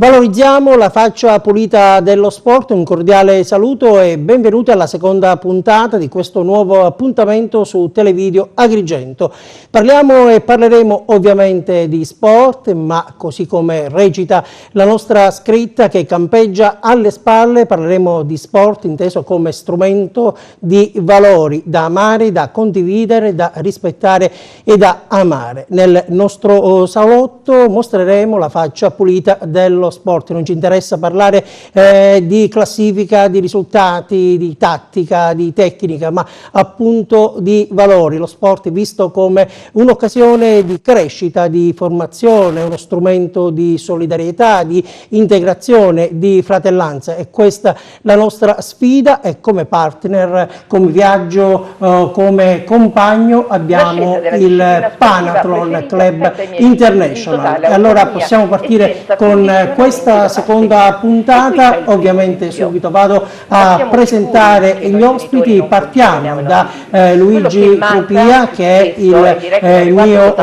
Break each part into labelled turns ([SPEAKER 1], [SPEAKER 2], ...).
[SPEAKER 1] Valorizziamo la faccia pulita dello sport, un cordiale saluto e benvenuti alla seconda puntata di questo nuovo appuntamento su Televideo Agrigento. Parliamo e parleremo ovviamente di sport, ma così come recita la nostra scritta che campeggia alle spalle, parleremo di sport inteso come strumento di valori da amare, da condividere, da rispettare e da amare. Nel nostro salotto mostreremo la faccia pulita dello sport. Non ci interessa parlare di classifica, di risultati, di tattica, di tecnica, ma appunto di valori. Lo sport visto come un'occasione di crescita, di formazione, uno strumento di solidarietà, di integrazione, di fratellanza. E questa la nostra sfida e come partner, come viaggio, come compagno abbiamo il Panathlon Club International. E allora possiamo partire con questa seconda puntata. Ovviamente subito vado a presentare gli ospiti. Partiamo da Luigi Crupia, che è il mio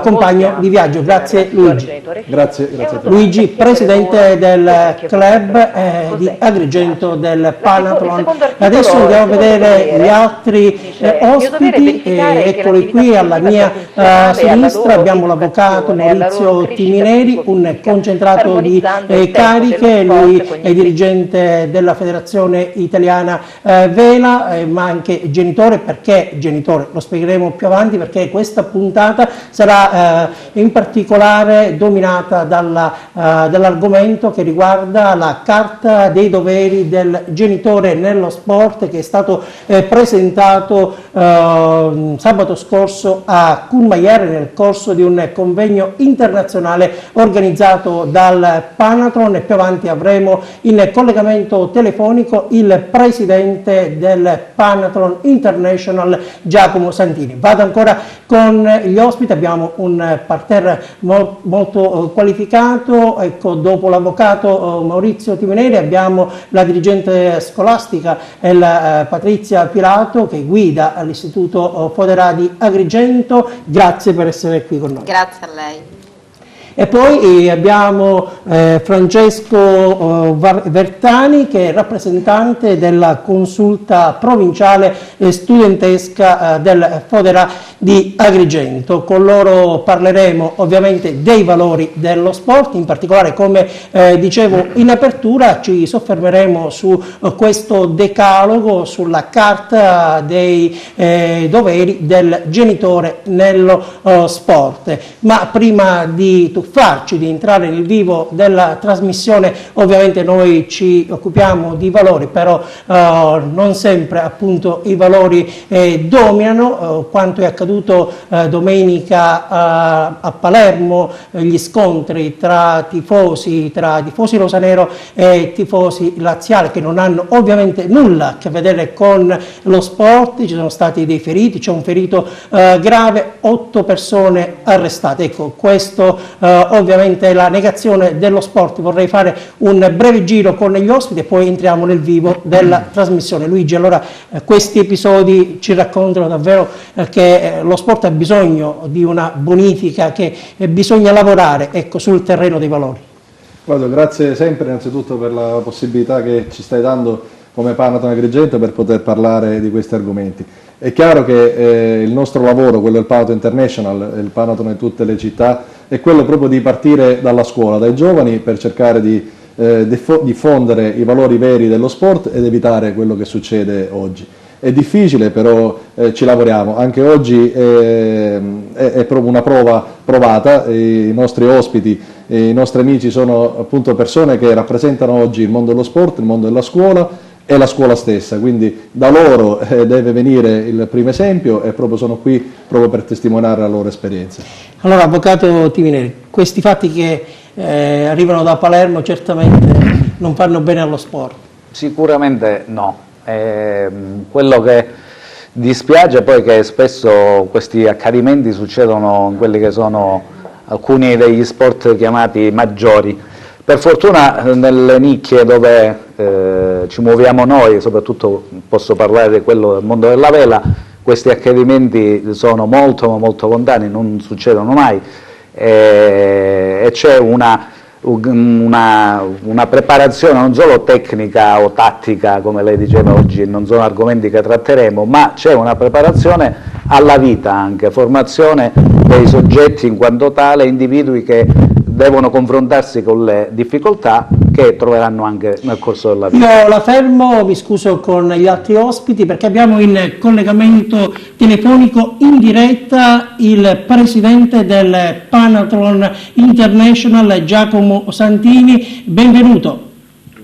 [SPEAKER 1] compagno di viaggio. Grazie Luigi.
[SPEAKER 2] Grazie a te.
[SPEAKER 1] Luigi, presidente del club di Agrigento del Panathlon. Adesso andiamo a vedere gli altri ospiti. Eccoli qui alla mia sinistra. Abbiamo l'avvocato Maurizio Timineri, un concentrato di cariche. Lui è dirigente della Federazione Italiana Vela, ma anche genitore. Perché genitore? Lo spiegheremo più avanti, perché questa puntata sarà in particolare dominata dall'argomento che riguarda la Carta dei doveri del genitore nello sport, che è stato presentato sabato scorso a Courmayeur nel corso di un convegno internazionale organizzato dal Panathlon. E più avanti avremo in collegamento telefonico il presidente del Panathlon International, Giacomo Santini. Vado ancora con gli ospiti. Abbiamo un parterre molto qualificato. Ecco, dopo l'avvocato Maurizio Timineri abbiamo la dirigente scolastica Patrizia Pilato, che guida l'Istituto Fodera di Agrigento. Grazie per essere qui con noi.
[SPEAKER 3] Grazie a lei.
[SPEAKER 1] E poi abbiamo Francesco Vertani, che è rappresentante della consulta provinciale studentesca del Fodera di Agrigento. Con loro parleremo ovviamente dei valori dello sport, in particolare, come dicevo in apertura, ci soffermeremo su questo decalogo, sulla carta dei doveri del genitore nello sport. Ma prima di tuffarci, di entrare nel vivo della trasmissione, ovviamente noi ci occupiamo di valori, però non sempre appunto i valori dominano. Quanto è accaduto domenica a Palermo, gli scontri tra tifosi rosanero e tifosi laziali, che non hanno ovviamente nulla a che vedere con lo sport. Ci sono stati dei feriti, c'è un ferito grave, 8 persone arrestate. Ecco, questo ovviamente è la negazione dello sport. Vorrei fare un breve giro con gli ospiti e poi entriamo nel vivo della trasmissione. Luigi, allora questi episodi ci raccontano davvero che lo sport ha bisogno di una bonifica, che bisogna lavorare, ecco, sul terreno dei valori.
[SPEAKER 2] Guarda, grazie sempre innanzitutto per la possibilità che ci stai dando come Panathlon Agrigento per poter parlare di questi argomenti. È chiaro che il nostro lavoro, quello del Panathlon International, il Panathlon in tutte le città, è quello proprio di partire dalla scuola, dai giovani, per cercare di diffondere i valori veri dello sport ed evitare quello che succede oggi. È difficile, però ci lavoriamo. Anche oggi è proprio una prova provata. I nostri ospiti, i nostri amici sono appunto persone che rappresentano oggi il mondo dello sport, il mondo della scuola e la scuola stessa, quindi da loro deve venire il primo esempio, e proprio sono qui proprio per testimoniare la loro esperienza.
[SPEAKER 1] Allora, avvocato Timineri, questi fatti che arrivano da Palermo certamente non fanno bene allo sport.
[SPEAKER 4] Sicuramente no. Quello che dispiace poi è che spesso questi accadimenti succedono in quelli che sono alcuni degli sport chiamati maggiori. Per fortuna nelle nicchie dove ci muoviamo noi, soprattutto posso parlare di quello del mondo della vela, questi accadimenti sono molto lontani, non succedono mai, e c'è una una preparazione non solo tecnica o tattica, come lei diceva oggi, non sono argomenti che tratteremo, ma c'è una preparazione alla vita anche, formazione dei soggetti in quanto tale, individui che devono confrontarsi con le difficoltà che troveranno anche nel corso della vita.
[SPEAKER 1] Io la fermo, mi scuso con gli altri ospiti perché abbiamo in collegamento telefonico in diretta il presidente del Panathlon International, Giacomo Santini. Benvenuto.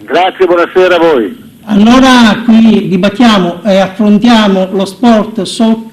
[SPEAKER 3] Grazie, buonasera a voi.
[SPEAKER 1] Allora qui dibattiamo e affrontiamo lo sport sotto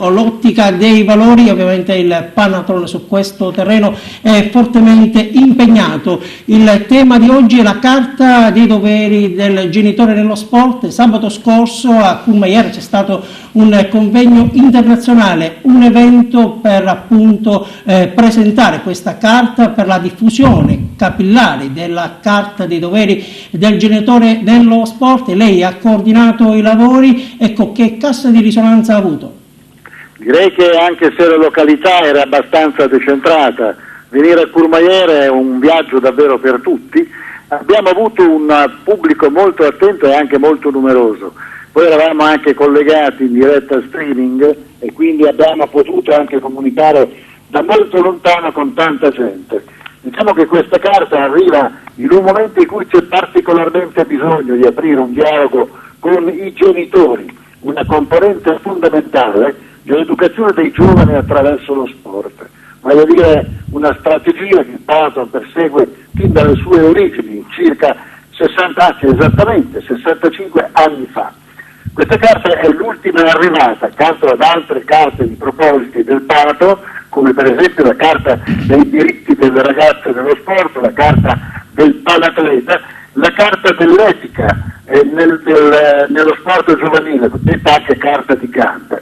[SPEAKER 1] l'ottica dei valori. Ovviamente il Panathlon su questo terreno è fortemente impegnato. Il tema di oggi è la carta dei doveri del genitore nello sport. Sabato scorso a Courmayeur c'è stato un convegno internazionale, un evento per appunto presentare questa carta per la diffusione capillare della carta dei doveri del genitore nello sport. Lei ha coordinato i lavori, ecco, che cassa di risonanza ha avuto?
[SPEAKER 3] Direi che anche se la località era abbastanza decentrata, venire a Courmayeur è un viaggio davvero per tutti. Abbiamo avuto un pubblico molto attento e anche molto numeroso. Poi eravamo anche collegati in diretta streaming e quindi abbiamo potuto anche comunicare da molto lontano con tanta gente. Diciamo che questa carta arriva in un momento in cui c'è particolarmente bisogno di aprire un dialogo con i genitori, una componente fondamentale dell'educazione dei giovani attraverso lo sport. Voglio dire, una strategia che il Panathlon persegue fin dalle sue origini, circa 60 anni, esattamente 65 anni fa. Questa carta è l'ultima arrivata, accanto ad altre carte di propositi del Panathlon, come per esempio la carta dei diritti delle ragazze nello sport, la carta del panatleta, la carta dell'etica nello sport giovanile, detta anche carta di Gandhi.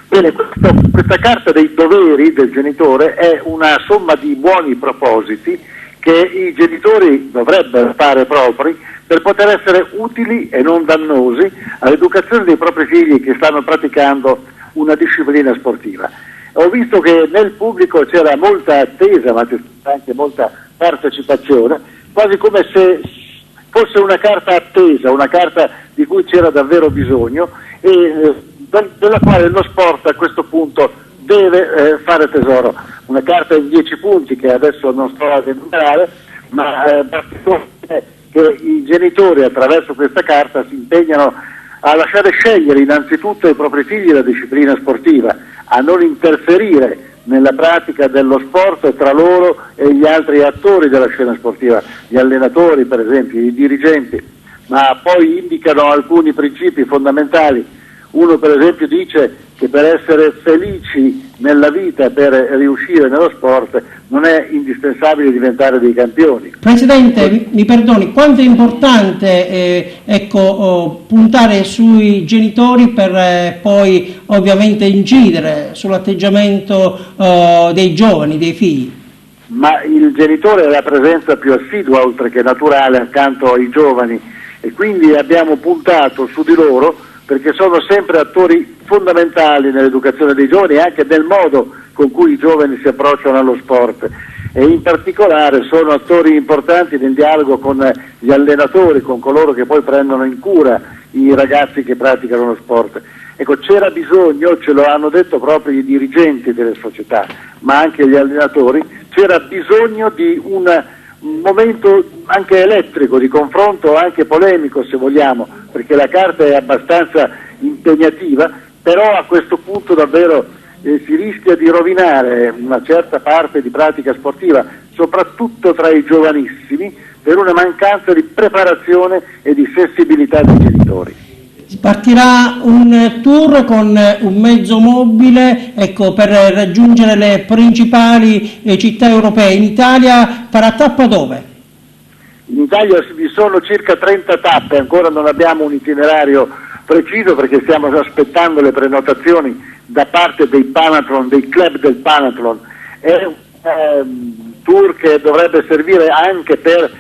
[SPEAKER 3] Bene, questa carta dei doveri del genitore è una somma di buoni propositi che i genitori dovrebbero fare propri per poter essere utili e non dannosi all'educazione dei propri figli che stanno praticando una disciplina sportiva. Ho visto che nel pubblico c'era molta attesa, ma c'è anche molta partecipazione, quasi come se fosse una carta attesa, una carta di cui c'era davvero bisogno e della quale lo sport a questo punto deve fare tesoro. Una carta in 10 punti che adesso non sto ad enumerare, ma che i genitori attraverso questa carta si impegnano a lasciare scegliere innanzitutto ai propri figli la disciplina sportiva, a non interferire nella pratica dello sport tra loro e gli altri attori della scena sportiva, gli allenatori per esempio, i dirigenti, ma poi indicano alcuni principi fondamentali. Uno per esempio dice che per essere felici nella vita, per riuscire nello sport, non è indispensabile diventare dei campioni.
[SPEAKER 1] Presidente, mi perdoni, quanto è importante puntare sui genitori per poi ovviamente incidere sull'atteggiamento dei giovani, dei figli?
[SPEAKER 3] Ma il genitore è la presenza più assidua, oltre che naturale, accanto ai giovani, e quindi abbiamo puntato su di loro perché sono sempre attori fondamentali nell'educazione dei giovani e anche nel modo con cui i giovani si approcciano allo sport, e in particolare sono attori importanti nel dialogo con gli allenatori, con coloro che poi prendono in cura i ragazzi che praticano lo sport. Ecco, c'era bisogno, ce lo hanno detto proprio i dirigenti delle società, ma anche gli allenatori, c'era bisogno di un momento anche elettrico, di confronto anche polemico se vogliamo, perché la carta è abbastanza impegnativa, però a questo punto davvero si rischia di rovinare una certa parte di pratica sportiva, soprattutto tra i giovanissimi, per una mancanza di preparazione e di sensibilità dei genitori.
[SPEAKER 1] Partirà un tour con un mezzo mobile per raggiungere le principali città europee. In Italia farà tappa dove?
[SPEAKER 3] In Italia vi sono circa 30 tappe, ancora non abbiamo un itinerario preciso perché stiamo aspettando le prenotazioni da parte dei Panathlon, dei club del Panathlon. È un tour che dovrebbe servire anche per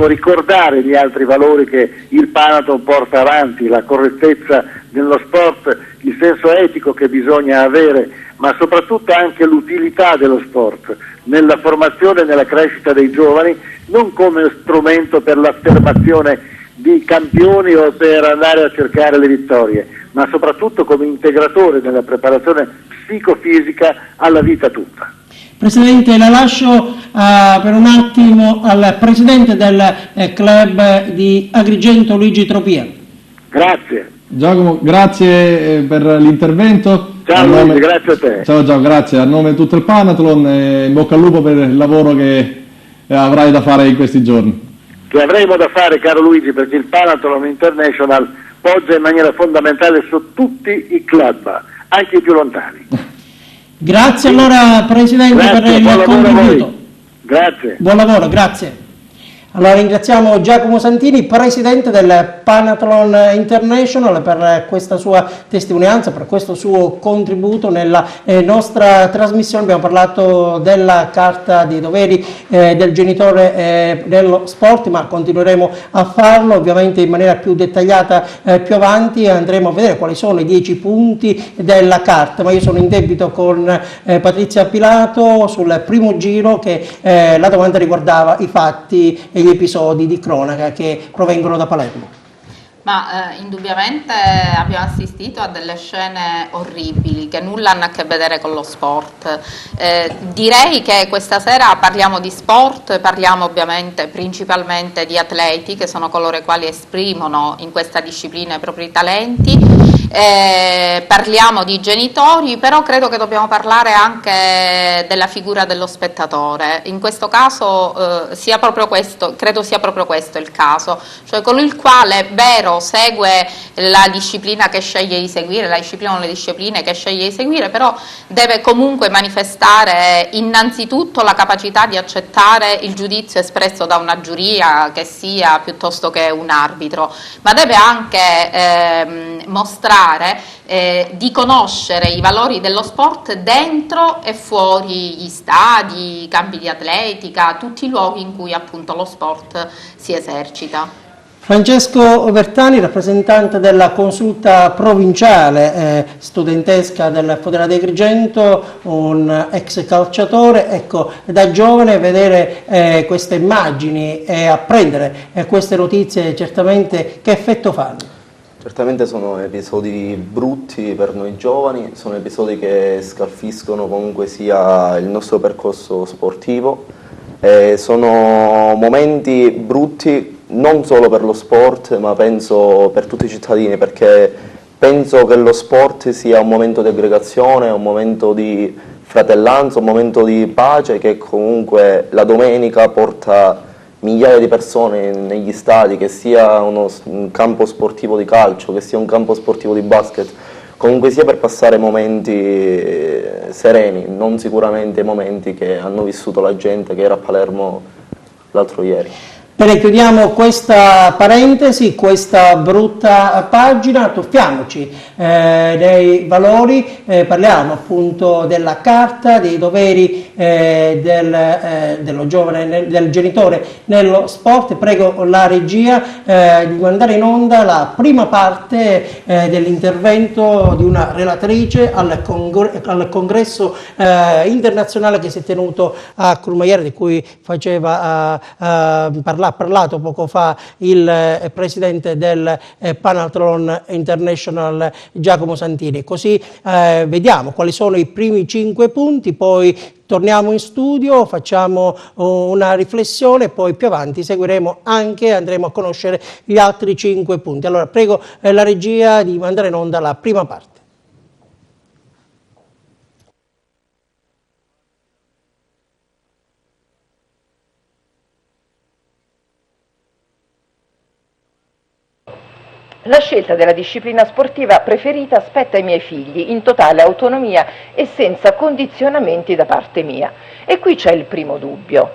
[SPEAKER 3] ricordare gli altri valori che il Panathlon porta avanti, la correttezza nello sport, il senso etico che bisogna avere, ma soprattutto anche l'utilità dello sport nella formazione e nella crescita dei giovani, non come strumento per l'affermazione di campioni o per andare a cercare le vittorie, ma soprattutto come integratore nella preparazione psicofisica alla vita tutta.
[SPEAKER 1] Presidente, la lascio per un attimo al presidente del club di Agrigento, Luigi Tropia.
[SPEAKER 3] Grazie.
[SPEAKER 2] Giacomo, grazie per l'intervento.
[SPEAKER 3] Ciao Luigi, grazie a te.
[SPEAKER 2] Ciao, grazie. A nome di tutto il Panathlon, in bocca al lupo per il lavoro che avrai da fare in questi giorni.
[SPEAKER 3] Che avremo da fare, caro Luigi, perché il Panathlon International poggia in maniera fondamentale su tutti i club, anche i più lontani.
[SPEAKER 1] Grazie allora Presidente
[SPEAKER 3] Grazie,
[SPEAKER 1] per il contributo.
[SPEAKER 3] Grazie.
[SPEAKER 1] Buon lavoro, grazie. Allora ringraziamo Giacomo Santini, Presidente del Panathlon International, per questa sua testimonianza, per questo suo contributo nella nostra trasmissione. Abbiamo parlato della Carta dei doveri del genitore dello sport, ma continueremo a farlo ovviamente in maniera più dettagliata più avanti. Andremo a vedere quali sono i 10 punti della Carta, ma io sono in debito con Patrizia Pilato sul primo giro, che la domanda riguardava i fatti e gli episodi di cronaca che provengono da Palermo.
[SPEAKER 5] Ma indubbiamente abbiamo assistito a delle scene orribili che nulla hanno a che vedere con lo sport. Direi che questa sera parliamo di sport, parliamo ovviamente principalmente di atleti, che sono coloro i quali esprimono in questa disciplina i propri talenti. Parliamo di genitori, però credo che dobbiamo parlare anche della figura dello spettatore. In questo caso sia proprio questo, credo sia proprio questo il caso, cioè colui il quale, vero, segue la disciplina che sceglie di seguire, la disciplina o le discipline che sceglie di seguire, però deve comunque manifestare innanzitutto la capacità di accettare il giudizio espresso da una giuria, che sia piuttosto che un arbitro, ma deve anche mostrare di conoscere i valori dello sport dentro e fuori gli stadi, i campi di atletica, tutti i luoghi in cui appunto lo sport si esercita.
[SPEAKER 1] Francesco Vertani, rappresentante della consulta provinciale studentesca del Foderà di Agrigento, un ex calciatore. Ecco, da giovane vedere queste immagini e apprendere queste notizie, certamente che effetto fanno?
[SPEAKER 6] Certamente sono episodi brutti per noi giovani, sono episodi che scalfiscono comunque sia il nostro percorso sportivo, sono momenti brutti non solo per lo sport, ma penso per tutti i cittadini, perché penso che lo sport sia un momento di aggregazione, un momento di fratellanza, un momento di pace, che comunque la domenica porta migliaia di persone negli stadi, che sia un campo sportivo di calcio, che sia un campo sportivo di basket, comunque sia per passare momenti sereni, non sicuramente i momenti che hanno vissuto la gente che era a Palermo l'altro ieri.
[SPEAKER 1] Bene, chiudiamo questa parentesi, questa brutta pagina, tuffiamoci nei valori, parliamo appunto della Carta dei doveri dello giovane, del genitore nello sport. Prego la regia di mandare in onda la prima parte dell'intervento di una relatrice al congresso internazionale che si è tenuto a Courmayeur, di cui faceva ha parlato poco fa il presidente del Panathlon International Giacomo Santini. Così vediamo quali sono i primi 5 punti, poi torniamo in studio, facciamo una riflessione, poi più avanti seguiremo anche, andremo a conoscere gli altri 5 punti. Allora prego la regia di mandare in onda la prima parte.
[SPEAKER 7] La scelta della disciplina sportiva preferita spetta ai miei figli, in totale autonomia e senza condizionamenti da parte mia. E qui c'è il primo dubbio.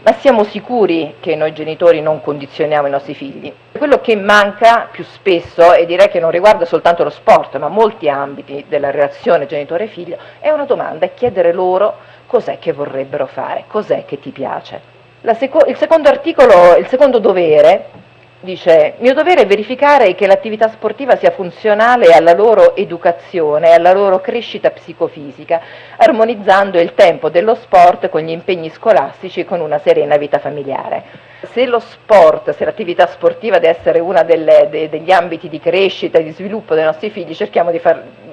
[SPEAKER 7] Ma siamo sicuri che noi genitori non condizioniamo i nostri figli? Quello che manca più spesso, e direi che non riguarda soltanto lo sport, ma molti ambiti della relazione genitore-figlio, è una domanda, è chiedere loro cos'è che vorrebbero fare, cos'è che ti piace. Il secondo articolo, il secondo dovere, Dice: mio dovere è verificare che l'attività sportiva sia funzionale alla loro educazione e alla loro crescita psicofisica, armonizzando il tempo dello sport con gli impegni scolastici e con una serena vita familiare. Se lo sport, se l'attività sportiva deve essere uno degli ambiti di crescita e di sviluppo dei nostri figli, cerchiamo di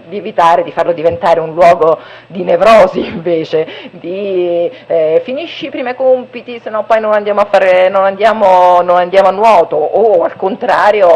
[SPEAKER 7] evitare di farlo diventare un luogo di nevrosi, invece di finisci i primi compiti, se no poi non andiamo a nuoto, o al contrario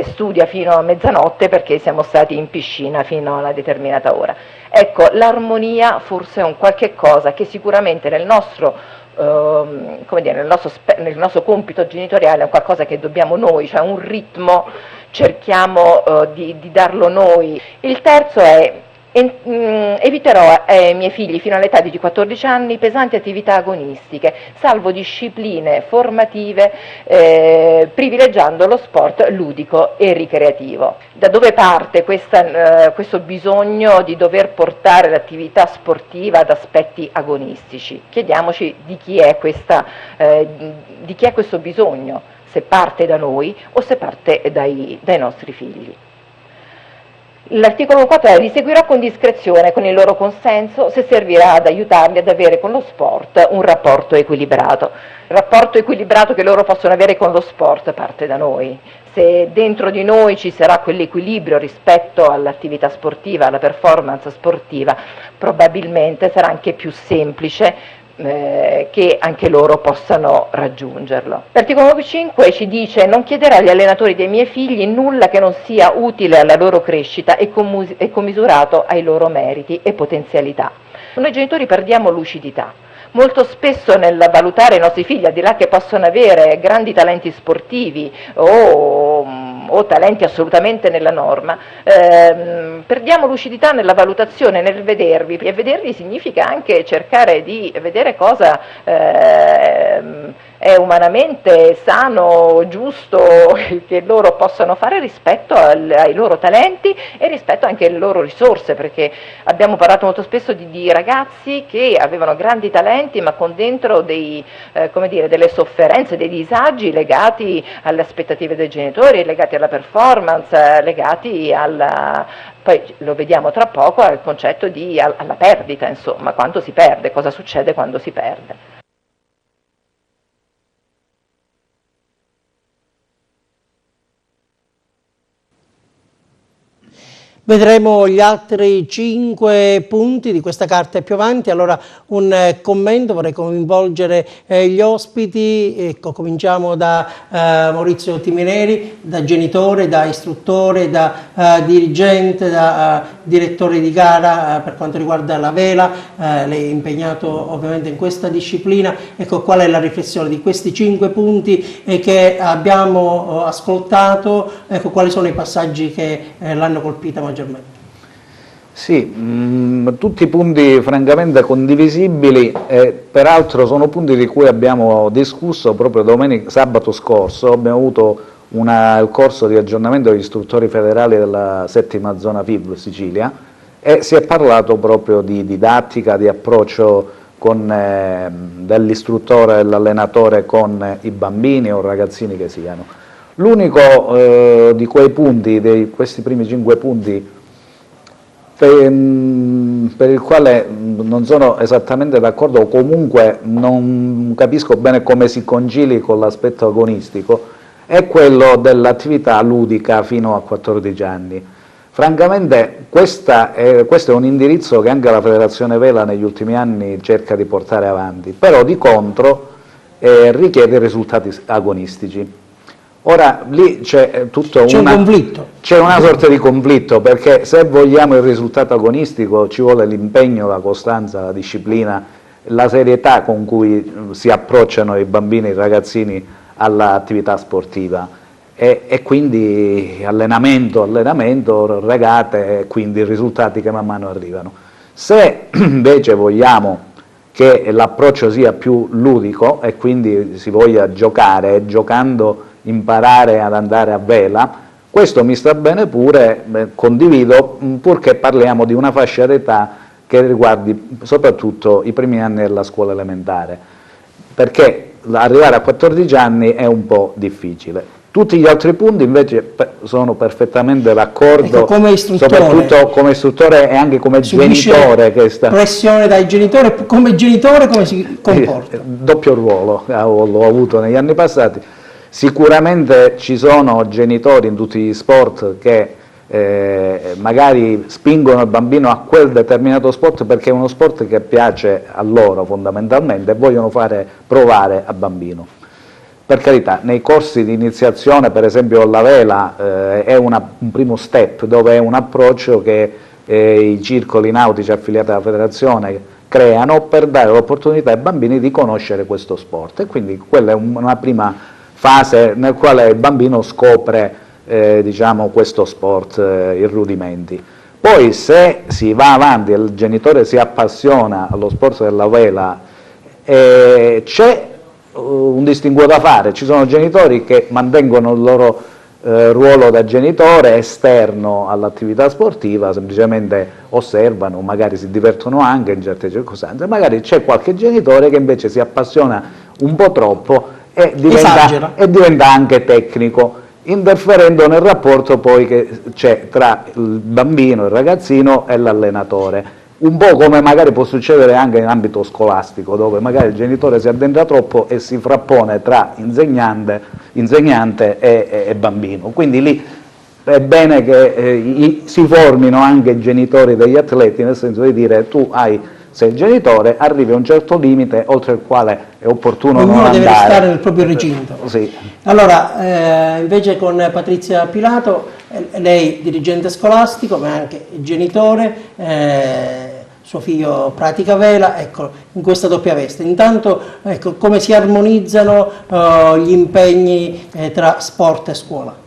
[SPEAKER 7] studia fino a mezzanotte perché siamo stati in piscina fino a una determinata ora. Ecco, l'armonia forse è un qualche cosa che sicuramente nel nostro nel nostro compito genitoriale è qualcosa che dobbiamo noi, cioè un ritmo cerchiamo di darlo noi. Il terzo è: eviterò ai miei figli fino all'età di 14 anni pesanti attività agonistiche, salvo discipline formative, privilegiando lo sport ludico e ricreativo. Da dove parte questo bisogno di dover portare l'attività sportiva ad aspetti agonistici? Chiediamoci di chi è questo bisogno, se parte da noi o se parte dai nostri figli. L'articolo 4 è: li seguirò con discrezione, con il loro consenso, se servirà ad aiutarli ad avere con lo sport un rapporto equilibrato. Il rapporto equilibrato che loro possono avere con lo sport parte da noi. Se dentro di noi ci sarà quell'equilibrio rispetto all'attività sportiva, alla performance sportiva, probabilmente sarà anche più semplice che anche loro possano raggiungerlo. L'articolo 5 ci dice: non chiederò agli allenatori dei miei figli nulla che non sia utile alla loro crescita e commisurato ai loro meriti e potenzialità. Noi genitori perdiamo lucidità. Molto spesso nel valutare i nostri figli, al di là che possono avere grandi talenti sportivi o talenti assolutamente nella norma, perdiamo lucidità nella valutazione, nel vedervi, e vedervi significa anche cercare di vedere cosa è umanamente sano, giusto che loro possano fare rispetto ai loro talenti e rispetto anche alle loro risorse, perché abbiamo parlato molto spesso di ragazzi che avevano grandi talenti ma con dentro delle sofferenze, dei disagi legati alle aspettative dei genitori, legati alla performance, legati poi lo vediamo tra poco, al concetto alla perdita, insomma, quando si perde, cosa succede quando si perde.
[SPEAKER 1] Vedremo gli altri 5 punti di questa carta più avanti. Allora un commento, vorrei coinvolgere gli ospiti. Ecco, cominciamo da Maurizio Timineri, da genitore, da istruttore, da dirigente, da direttore di gara per quanto riguarda la vela. Lei è impegnato ovviamente in questa disciplina. Ecco, qual è la riflessione di questi 5 punti che abbiamo ascoltato? Ecco, quali sono i passaggi che l'hanno colpita maggiormente?
[SPEAKER 4] Sì, tutti punti francamente condivisibili, peraltro sono punti di cui abbiamo discusso proprio sabato scorso. Abbiamo avuto il corso di aggiornamento degli istruttori federali della 7ª zona FIB Sicilia e si è parlato proprio di didattica, di approccio dell'istruttore e dell'allenatore con i bambini o ragazzini che siano. L'unico di quei punti, di questi primi 5 punti, per il quale non sono esattamente d'accordo, o comunque non capisco bene come si concili con l'aspetto agonistico, è quello dell'attività ludica fino a 14 anni. Francamente questo è un indirizzo che anche la Federazione Vela negli ultimi anni cerca di portare avanti, però di contro richiede risultati agonistici. Ora lì c'è un conflitto. C'è una sorta di conflitto, perché se vogliamo il risultato agonistico ci vuole l'impegno, la costanza, la disciplina, la serietà con cui si approcciano i bambini e i ragazzini all'attività sportiva e quindi allenamento, regate e quindi risultati che man mano arrivano. Se invece vogliamo che l'approccio sia più ludico e quindi si voglia giocare e giocando imparare ad andare a vela, questo mi sta bene pure, condivido, purché parliamo di una fascia d'età che riguardi soprattutto i primi anni della scuola elementare, perché arrivare a 14 anni è un po' difficile. Tutti gli altri punti invece sono perfettamente d'accordo,
[SPEAKER 1] Ecco, come istruttore,
[SPEAKER 4] soprattutto come istruttore e anche come genitore. Che sta...
[SPEAKER 1] pressione dai genitori, come genitore come si comporta?
[SPEAKER 4] Doppio ruolo l'ho avuto negli anni passati. Sicuramente ci sono genitori in tutti gli sport che magari spingono il bambino a quel determinato sport perché è uno sport che piace a loro fondamentalmente e vogliono fare provare al bambino. Per carità, nei corsi di iniziazione, per esempio la vela, è un primo step dove è un approccio che i circoli nautici affiliati alla federazione creano per dare l'opportunità ai bambini di conoscere questo sport, e quindi quella è una prima fase nel quale il bambino scopre diciamo, questo sport, i rudimenti. Poi se si va avanti e il genitore si appassiona allo sport della vela, c'è un distinguo da fare. Ci sono genitori che mantengono il loro ruolo da genitore esterno all'attività sportiva, semplicemente osservano, magari si divertono anche in certe circostanze. Magari c'è qualche genitore che invece si appassiona un po' troppo e diventa anche tecnico, interferendo nel rapporto poi che c'è tra il bambino, il ragazzino e l'allenatore. Un po' come magari può succedere anche in ambito scolastico, dove magari il genitore si addentra troppo e si frappone tra insegnante e bambino. Quindi lì è bene che si formino anche i genitori degli atleti, nel senso di dire: tu sei il genitore, arrivi a un certo limite oltre il quale è opportuno non andare.
[SPEAKER 1] Ognuno deve restare nel proprio recinto.
[SPEAKER 4] Sì.
[SPEAKER 1] Allora, invece con Patrizia Pilato, lei dirigente scolastico ma anche genitore, suo figlio pratica vela, ecco, in questa doppia veste. Intanto, ecco, come si armonizzano gli impegni tra sport e scuola?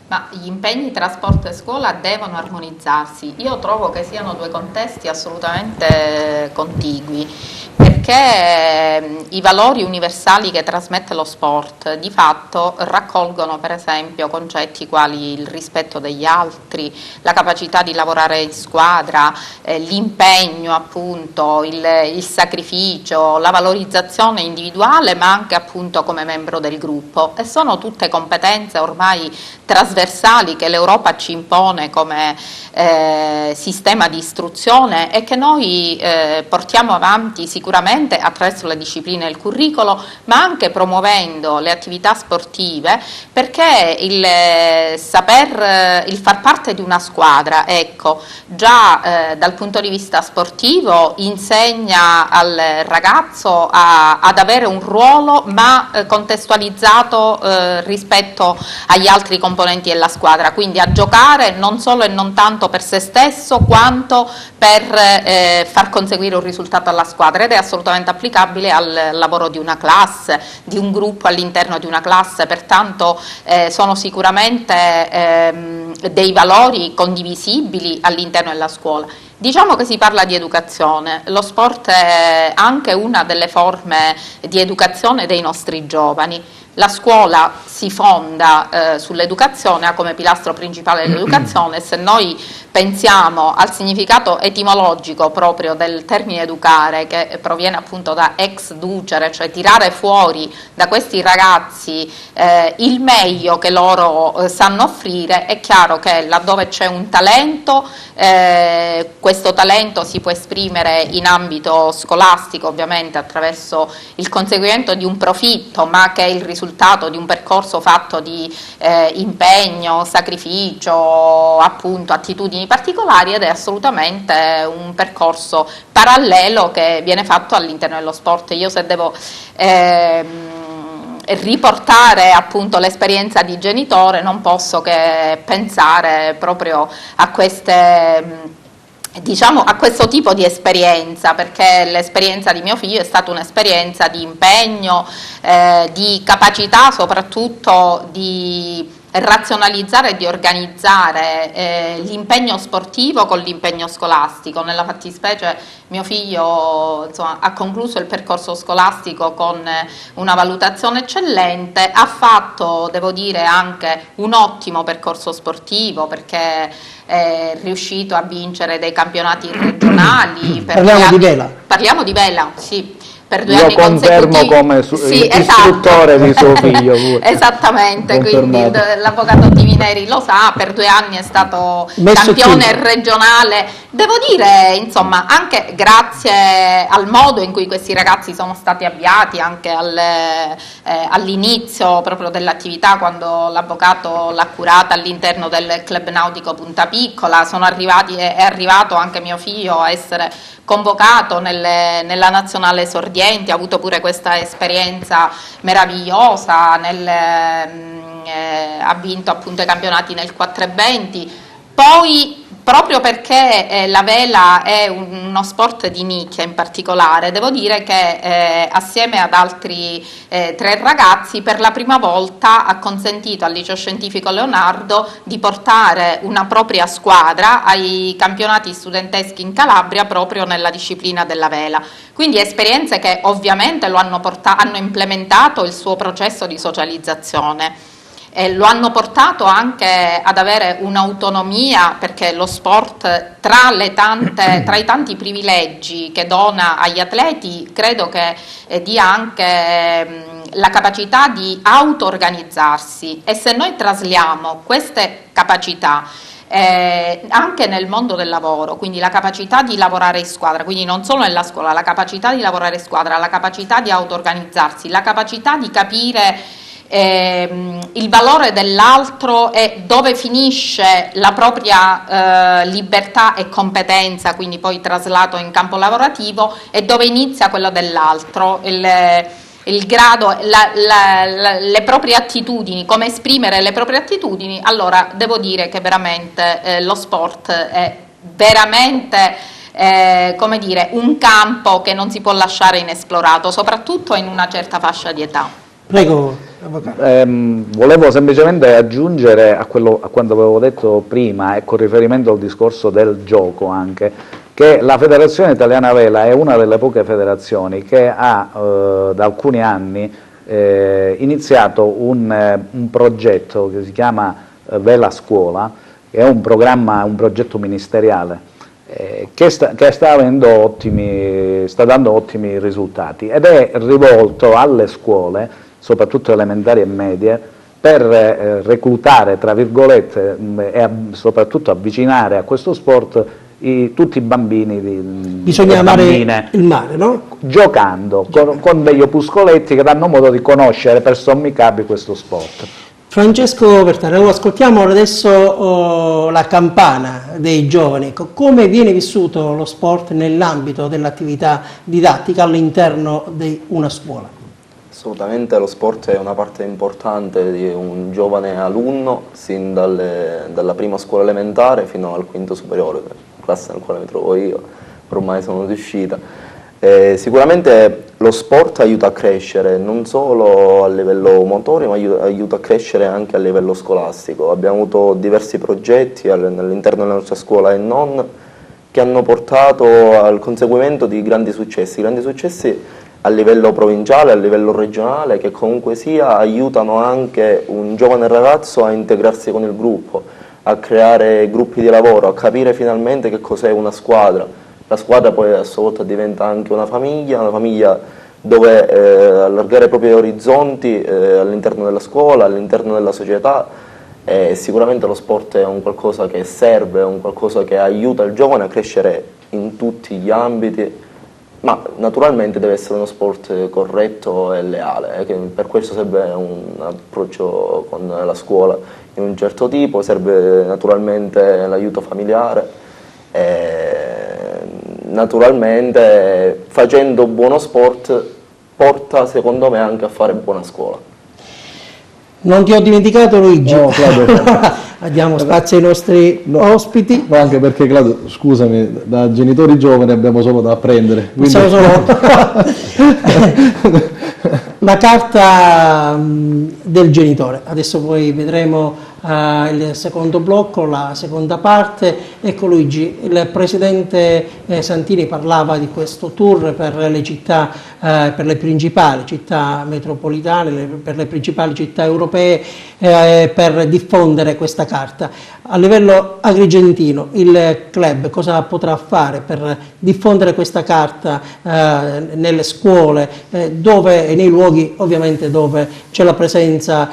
[SPEAKER 5] Ma gli impegni tra sport e scuola devono armonizzarsi. Io trovo che siano due contesti assolutamente contigui, perché i valori universali che trasmette lo sport di fatto raccolgono per esempio concetti quali il rispetto degli altri, la capacità di lavorare in squadra, l'impegno appunto, il sacrificio, la valorizzazione individuale ma anche appunto come membro del gruppo, e sono tutte competenze ormai trasversali che l'Europa ci impone come sistema di istruzione e che noi portiamo avanti sicuramente attraverso le discipline del curricolo, ma anche promuovendo le attività sportive, perché il far parte di una squadra, ecco, già dal punto di vista sportivo insegna al ragazzo ad avere un ruolo ma contestualizzato rispetto agli altri componenti della squadra, quindi a giocare non solo e non tanto per se stesso quanto per far conseguire un risultato alla squadra, ed è assolutamente applicabile al lavoro di una classe, di un gruppo all'interno di una classe. Pertanto sono sicuramente dei valori condivisibili all'interno della scuola. Diciamo che si parla di educazione, lo sport è anche una delle forme di educazione dei nostri giovani. La scuola si fonda sull'educazione, ha come pilastro principale l'educazione. Se noi pensiamo al significato etimologico proprio del termine educare, che proviene appunto da ex ducere, cioè tirare fuori da questi ragazzi il meglio che loro sanno offrire, è chiaro che laddove c'è un talento, questo talento si può esprimere in ambito scolastico, ovviamente attraverso il conseguimento di un profitto, ma che è il risultato di un percorso fatto di impegno, sacrificio, appunto attitudini particolari, ed è assolutamente un percorso parallelo che viene fatto all'interno dello sport. Io, se devo riportare appunto l'esperienza di genitore, non posso che pensare proprio a queste, diciamo, a questo tipo di esperienza, perché l'esperienza di mio figlio è stata un'esperienza di impegno, di capacità soprattutto di razionalizzare e di organizzare l'impegno sportivo con l'impegno scolastico. Nella fattispecie mio figlio, insomma, ha concluso il percorso scolastico con una valutazione eccellente, ha fatto, devo dire, anche un ottimo percorso sportivo, perché è riuscito a vincere dei campionati regionali.
[SPEAKER 1] Parliamo di vela.
[SPEAKER 5] Parliamo di vela, sì. per 2
[SPEAKER 4] Io
[SPEAKER 5] anni
[SPEAKER 4] confermo
[SPEAKER 5] consecutivi.
[SPEAKER 4] come
[SPEAKER 5] Sì,
[SPEAKER 4] istruttore
[SPEAKER 5] esatto.
[SPEAKER 4] di suo figlio pure.
[SPEAKER 5] Esattamente, quindi
[SPEAKER 2] Confermato.
[SPEAKER 5] l'avvocato Timineri lo sa, per 2 anni è stato
[SPEAKER 1] Messo
[SPEAKER 5] campione
[SPEAKER 1] chiuso.
[SPEAKER 5] regionale. Devo dire, insomma, anche grazie al modo in cui questi ragazzi sono stati avviati, anche all'inizio proprio dell'attività, quando l'avvocato l'ha curata all'interno del Club Nautico Punta Piccola, è arrivato anche mio figlio a essere convocato nella nazionale sordienti, ha avuto pure questa esperienza meravigliosa, ha vinto appunto i campionati nel 420. Poi, proprio perché la vela è uno sport di nicchia in particolare, devo dire che assieme ad altri 3 ragazzi per la prima volta ha consentito al Liceo Scientifico Leonardo di portare una propria squadra ai campionati studenteschi in Calabria proprio nella disciplina della vela. Quindi esperienze che ovviamente hanno implementato il suo processo di socializzazione. Lo hanno portato anche ad avere un'autonomia, perché lo sport, tra i tanti privilegi che dona agli atleti, credo che dia anche la capacità di auto-organizzarsi, e se noi trasliamo queste capacità anche nel mondo del lavoro, quindi la capacità di lavorare in squadra, quindi non solo nella scuola, la capacità di lavorare in squadra, la capacità di auto-organizzarsi, la capacità di capire il valore dell'altro e dove finisce la propria libertà e competenza, quindi poi traslato in campo lavorativo, e dove inizia quello dell'altro, il grado, le proprie attitudini, come esprimere le proprie attitudini. Allora devo dire che veramente lo sport è veramente come dire, un campo che non si può lasciare inesplorato, soprattutto in una certa fascia di età.
[SPEAKER 1] Prego, avvocato.
[SPEAKER 4] Volevo semplicemente aggiungere a quanto avevo detto prima, e con riferimento al discorso del gioco anche, che la Federazione Italiana Vela è una delle poche federazioni che ha da alcuni anni iniziato un progetto che si chiama Vela Scuola, che è un progetto ministeriale che sta dando ottimi risultati, ed è rivolto alle scuole, soprattutto elementari e medie, per reclutare, tra virgolette, e soprattutto avvicinare a questo sport tutti i bambini
[SPEAKER 1] Bisogna amare
[SPEAKER 4] bambine,
[SPEAKER 1] il mare, no?
[SPEAKER 4] giocando con degli opuscoletti che danno modo di conoscere per sommi capi questo sport.
[SPEAKER 1] Francesco Bertani, allora ascoltiamo adesso la campana dei giovani. Come viene vissuto lo sport nell'ambito dell'attività didattica all'interno di una scuola?
[SPEAKER 6] Assolutamente lo sport è una parte importante di un giovane alunno, sin dalla prima scuola elementare fino al quinto superiore, classe nel quale mi trovo io, ormai sono riuscita. Sicuramente lo sport aiuta a crescere non solo a livello motorio, ma aiuta a crescere anche a livello scolastico. Abbiamo avuto diversi progetti all'interno della nostra scuola e non, che hanno portato al conseguimento di grandi successi a livello provinciale, a livello regionale, che comunque sia aiutano anche un giovane ragazzo a integrarsi con il gruppo, a creare gruppi di lavoro, a capire finalmente che cos'è una squadra. La squadra poi a sua volta diventa anche una famiglia dove allargare i propri orizzonti all'interno della scuola, all'interno della società. Sicuramente lo sport è un qualcosa che serve, è un qualcosa che aiuta il giovane a crescere in tutti gli ambiti, ma naturalmente deve essere uno sport corretto e leale, che per questo serve un approccio con la scuola di un certo tipo, serve naturalmente l'aiuto familiare. Naturalmente facendo buono sport porta secondo me anche a fare buona scuola.
[SPEAKER 1] Non ti ho dimenticato, Luigi.
[SPEAKER 2] No, Claudio.
[SPEAKER 1] Diamo spazio ai nostri ospiti.
[SPEAKER 2] No, anche perché Claudio, scusami, da genitori giovani abbiamo solo da apprendere.
[SPEAKER 1] Possiamo solo... La carta del genitore, adesso poi vedremo il secondo blocco, la seconda parte. Ecco Luigi, il Presidente Santini parlava di questo tour per le città, per le principali città metropolitane, per le principali città europee, per diffondere questa carta. A livello agrigentino il club cosa potrà fare per diffondere questa carta nelle scuole, dove, nei luoghi ovviamente dove c'è la presenza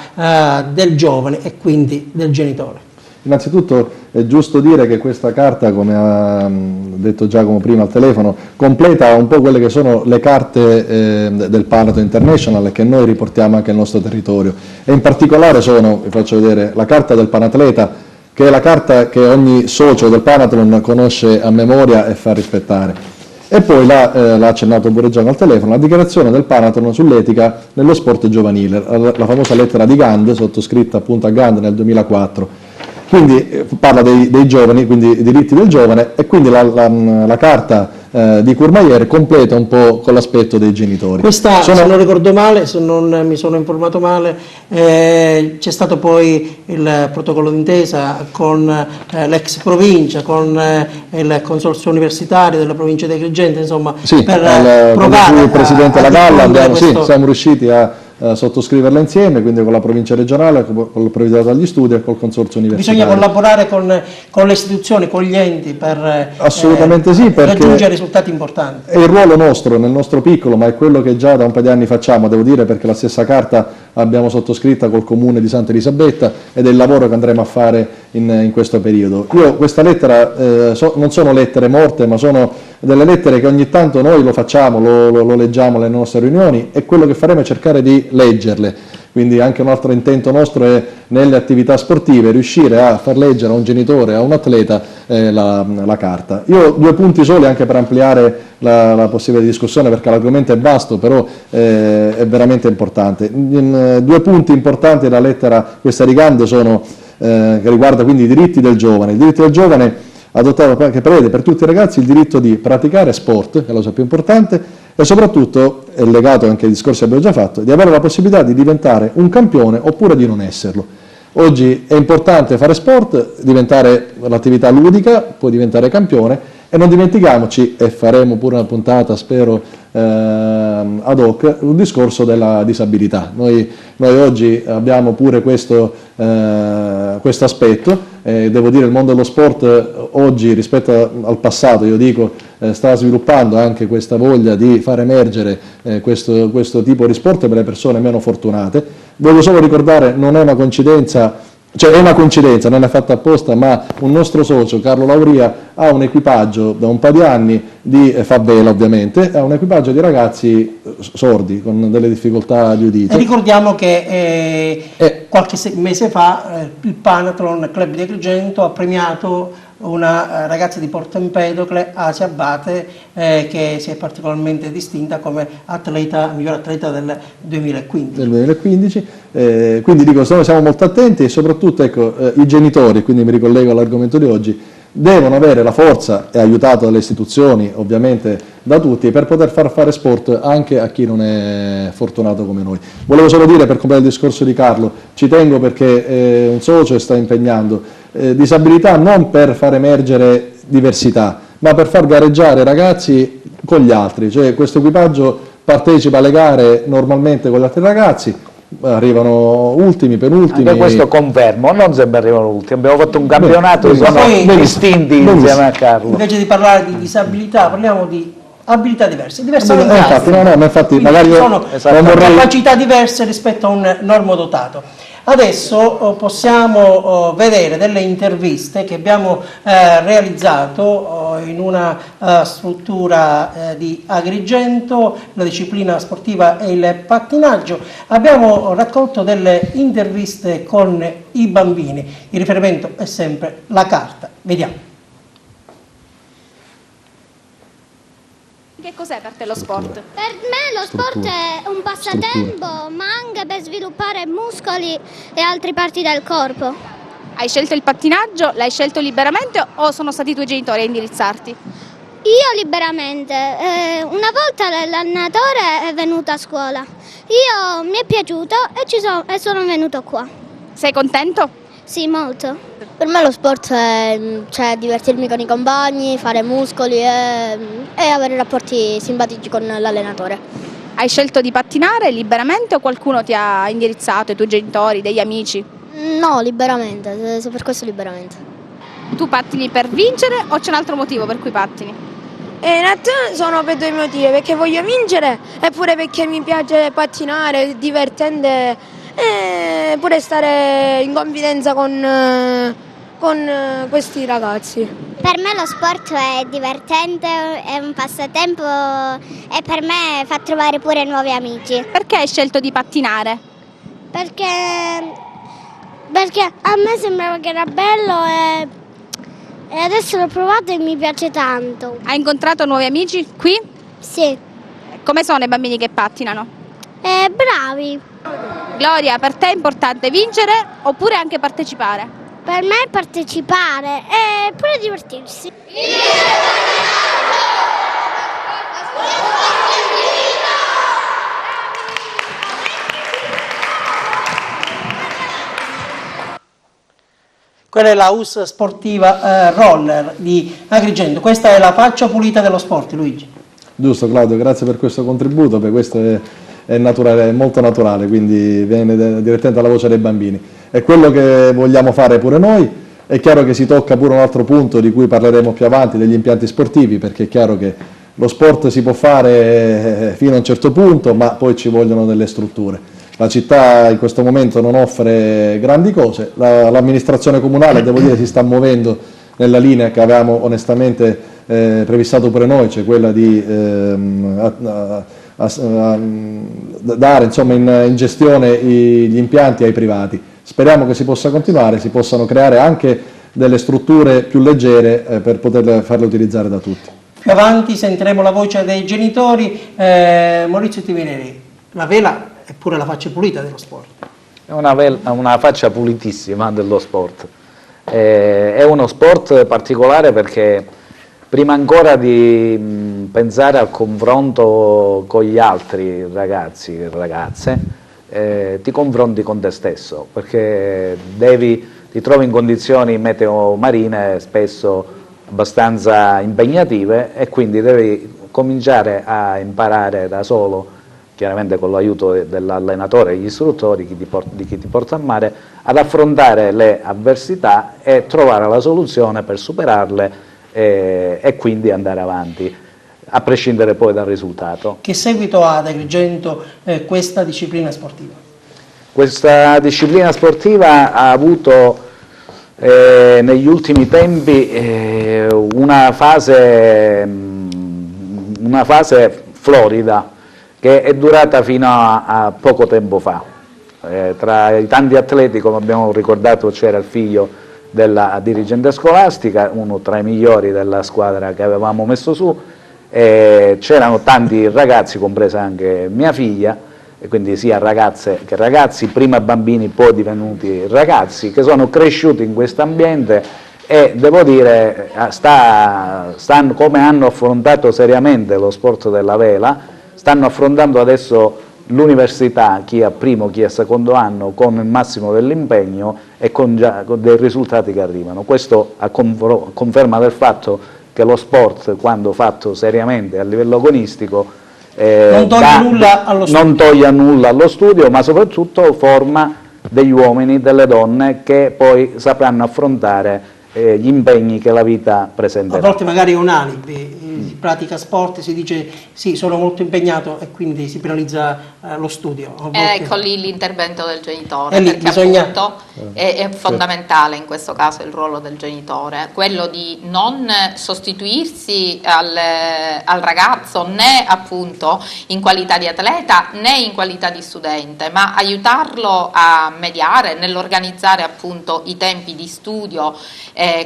[SPEAKER 1] del giovane e quindi del genitore?
[SPEAKER 2] Innanzitutto è giusto dire che questa carta, come ha detto Giacomo prima al telefono, completa un po' quelle che sono le carte del Panathon International che noi riportiamo anche nel nostro territorio, e in particolare sono, vi faccio vedere, la carta del Panatleta, che è la carta che ogni socio del Panathon conosce a memoria e fa rispettare. E poi l'ha accennato pure Giacomo al telefono, la dichiarazione del Panathon sull'etica nello sport giovanile, la famosa lettera di Gand, sottoscritta appunto a Gand nel 2004. Quindi parla dei giovani, quindi i diritti del giovane, e quindi la carta di Courmayeur completa un po' con l'aspetto dei genitori.
[SPEAKER 1] Questa, se non ricordo male, se non mi sono informato male, c'è stato poi il protocollo d'intesa con l'ex provincia, con il consorzio universitario della provincia di Agrigento, insomma,
[SPEAKER 2] sì,
[SPEAKER 1] per provare
[SPEAKER 2] il Presidente La Galla,
[SPEAKER 1] questo...
[SPEAKER 2] siamo riusciti a sottoscriverla insieme, quindi con la provincia regionale, con il provveditorato agli studi e col consorzio universitario.
[SPEAKER 1] Bisogna collaborare con le istituzioni, con gli enti per
[SPEAKER 2] assolutamente sì, perché
[SPEAKER 1] raggiungere risultati importanti.
[SPEAKER 2] È il ruolo nostro, nel nostro piccolo, ma è quello che già da un paio di anni facciamo, devo dire, perché la stessa carta abbiamo sottoscritta col comune di Santa Elisabetta ed è il lavoro che andremo a fare in questo periodo. Io questa lettera, non sono lettere morte, ma sono delle lettere che ogni tanto noi lo facciamo, lo leggiamo nelle nostre riunioni, e quello che faremo è cercare di leggerle. Quindi anche un altro intento nostro è, nelle attività sportive, riuscire a far leggere a un genitore, a un atleta la carta. Io ho 2 punti soli anche per ampliare la possibile discussione, perché l'argomento è vasto, però è veramente importante. 2 punti importanti della lettera questa di Gand sono che riguarda quindi i diritti del giovane. Il diritto del giovane adottato, che prevede per tutti i ragazzi il diritto di praticare sport, che è la cosa più importante, e soprattutto, è legato anche ai discorsi che abbiamo già fatto, di avere la possibilità di diventare un campione oppure di non esserlo. Oggi è importante fare sport, diventare l'attività ludica, poi diventare campione, e non dimentichiamoci, e faremo pure una puntata, spero, ad hoc, un discorso della disabilità. Noi oggi abbiamo pure questo aspetto. Devo dire, il mondo dello sport oggi, rispetto al passato, io dico, sta sviluppando anche questa voglia di far emergere questo tipo di sport per le persone meno fortunate. Voglio solo ricordare, non è una coincidenza, cioè è una coincidenza, non è fatta apposta, ma un nostro socio, Carlo Lauria, ha un equipaggio da un paio di anni fa vela ovviamente, ha un equipaggio di ragazzi sordi con delle difficoltà di udito.
[SPEAKER 1] E ricordiamo che qualche mese fa il Panathon Club di Agrigento ha premiato una ragazza di Porto Empedocle, Asia Abate, che si è particolarmente distinta come miglior atleta del 2015.
[SPEAKER 2] Del 2015, quindi dico, siamo molto attenti, e soprattutto ecco, i genitori, quindi mi ricollego all'argomento di oggi, devono avere la forza, e aiutato dalle istituzioni, ovviamente da tutti, per poter far fare sport anche a chi non è fortunato come noi. Volevo solo dire, per completare il discorso di Carlo, ci tengo perché un socio sta impegnando disabilità non per far emergere diversità, ma per far gareggiare i ragazzi con gli altri. Cioè, questo equipaggio partecipa alle gare normalmente con gli altri ragazzi, arrivano ultimi, penultimi.
[SPEAKER 4] Anche questo confermo, non sempre arrivano ultimi, abbiamo fatto un campionato e sono distinti insieme a Carlo.
[SPEAKER 1] Invece di parlare di disabilità, parliamo di abilità diverse,
[SPEAKER 2] infatti, magari
[SPEAKER 1] sono capacità diverse rispetto a un normodotato. Adesso possiamo vedere delle interviste che abbiamo realizzato in una struttura di Agrigento. La disciplina sportiva è il pattinaggio. Abbiamo raccolto delle interviste con i bambini. Il riferimento è sempre la carta. Vediamo.
[SPEAKER 8] Che cos'è per te lo sport?
[SPEAKER 9] Per me lo sport è un passatempo, ma anche per sviluppare muscoli e altre parti del corpo.
[SPEAKER 8] Hai scelto il pattinaggio, l'hai scelto liberamente o sono stati i tuoi genitori a indirizzarti?
[SPEAKER 9] Io liberamente. Una volta l'allenatore è venuto a scuola. Mi è piaciuto e sono venuto qua.
[SPEAKER 8] Sei contento?
[SPEAKER 9] Sì, molto. Per me lo sport è divertirmi con i compagni, fare muscoli e avere rapporti simpatici con l'allenatore.
[SPEAKER 8] Hai scelto di pattinare liberamente o qualcuno ti ha indirizzato, i tuoi genitori, degli amici?
[SPEAKER 9] No, liberamente, per questo liberamente.
[SPEAKER 8] Tu pattini per vincere o c'è un altro motivo per cui pattini?
[SPEAKER 10] In realtà sono per due motivi, perché voglio vincere e pure perché mi piace pattinare, è divertente e pure stare in confidenza con questi ragazzi.
[SPEAKER 9] Per me lo sport è divertente, è un passatempo e per me fa trovare pure nuovi amici.
[SPEAKER 8] Perché hai scelto di pattinare?
[SPEAKER 9] Perché a me sembrava che era bello e adesso l'ho provato e mi piace tanto.
[SPEAKER 8] Hai incontrato nuovi amici qui?
[SPEAKER 9] Sì.
[SPEAKER 8] Come sono i bambini che pattinano?
[SPEAKER 9] Bravi.
[SPEAKER 8] Gloria, per te è importante vincere oppure anche partecipare?
[SPEAKER 9] Per me è partecipare e pure divertirsi.
[SPEAKER 1] Quella è la US sportiva roller di Agrigento. Questa è la faccia pulita dello sport, Luigi.
[SPEAKER 2] Giusto Claudio, grazie per questo contributo, perché questo è naturale, è molto naturale, quindi viene direttamente dalla voce dei bambini. È quello che vogliamo fare pure noi. È chiaro che si tocca pure un altro punto di cui parleremo più avanti, degli impianti sportivi, perché è chiaro che lo sport si può fare fino a un certo punto, ma poi ci vogliono delle strutture. La città in questo momento non offre grandi cose, l'amministrazione comunale, devo dire, si sta muovendo nella linea che avevamo onestamente previssato pure noi, cioè quella di dare insomma, in gestione gli impianti ai privati. Speriamo che si possa continuare, si possano creare anche delle strutture più leggere per poterle farle utilizzare da tutti.
[SPEAKER 1] Più avanti sentiremo la voce dei genitori. Maurizio Tivineri, la vela è pure la faccia pulita dello sport.
[SPEAKER 4] È una faccia pulitissima dello sport. È uno sport particolare perché prima ancora di pensare al confronto con gli altri ragazzi e ragazze, ti confronti con te stesso, perché ti trovi in condizioni meteo marine spesso abbastanza impegnative e quindi devi cominciare a imparare da solo, chiaramente con l'aiuto dell'allenatore e degli istruttori, di chi ti porta a mare, ad affrontare le avversità e trovare la soluzione per superarle e quindi andare avanti, a prescindere poi dal risultato.
[SPEAKER 1] Che seguito ha ad Agrigento questa disciplina sportiva?
[SPEAKER 4] Questa disciplina sportiva ha avuto negli ultimi tempi una fase florida che è durata fino a poco tempo fa. Tra i tanti atleti, come abbiamo ricordato, c'era il figlio della dirigente scolastica, uno tra i migliori della squadra che avevamo messo su, c'erano tanti ragazzi, compresa anche mia figlia, e quindi sia ragazze che ragazzi, prima bambini poi divenuti ragazzi, che sono cresciuti in questo ambiente e devo dire, come hanno affrontato seriamente lo sport della vela, stanno affrontando adesso l'università, chi a primo, chi a secondo anno, con il massimo dell'impegno e con dei risultati che arrivano. Questo a conferma del fatto che lo sport, quando fatto seriamente a livello agonistico, non toglie nulla allo studio, ma soprattutto forma degli uomini, delle donne che poi sapranno affrontare gli impegni che la vita presenterà.
[SPEAKER 1] A volte magari è un alibi, si pratica sport, si dice sì, sono molto impegnato e quindi si penalizza lo studio.
[SPEAKER 5] Ecco lì l'intervento del genitore,
[SPEAKER 1] lì
[SPEAKER 5] perché appunto è fondamentale in questo caso il ruolo del genitore, quello di non sostituirsi al ragazzo né appunto in qualità di atleta né in qualità di studente, ma aiutarlo a mediare nell'organizzare appunto i tempi di studio,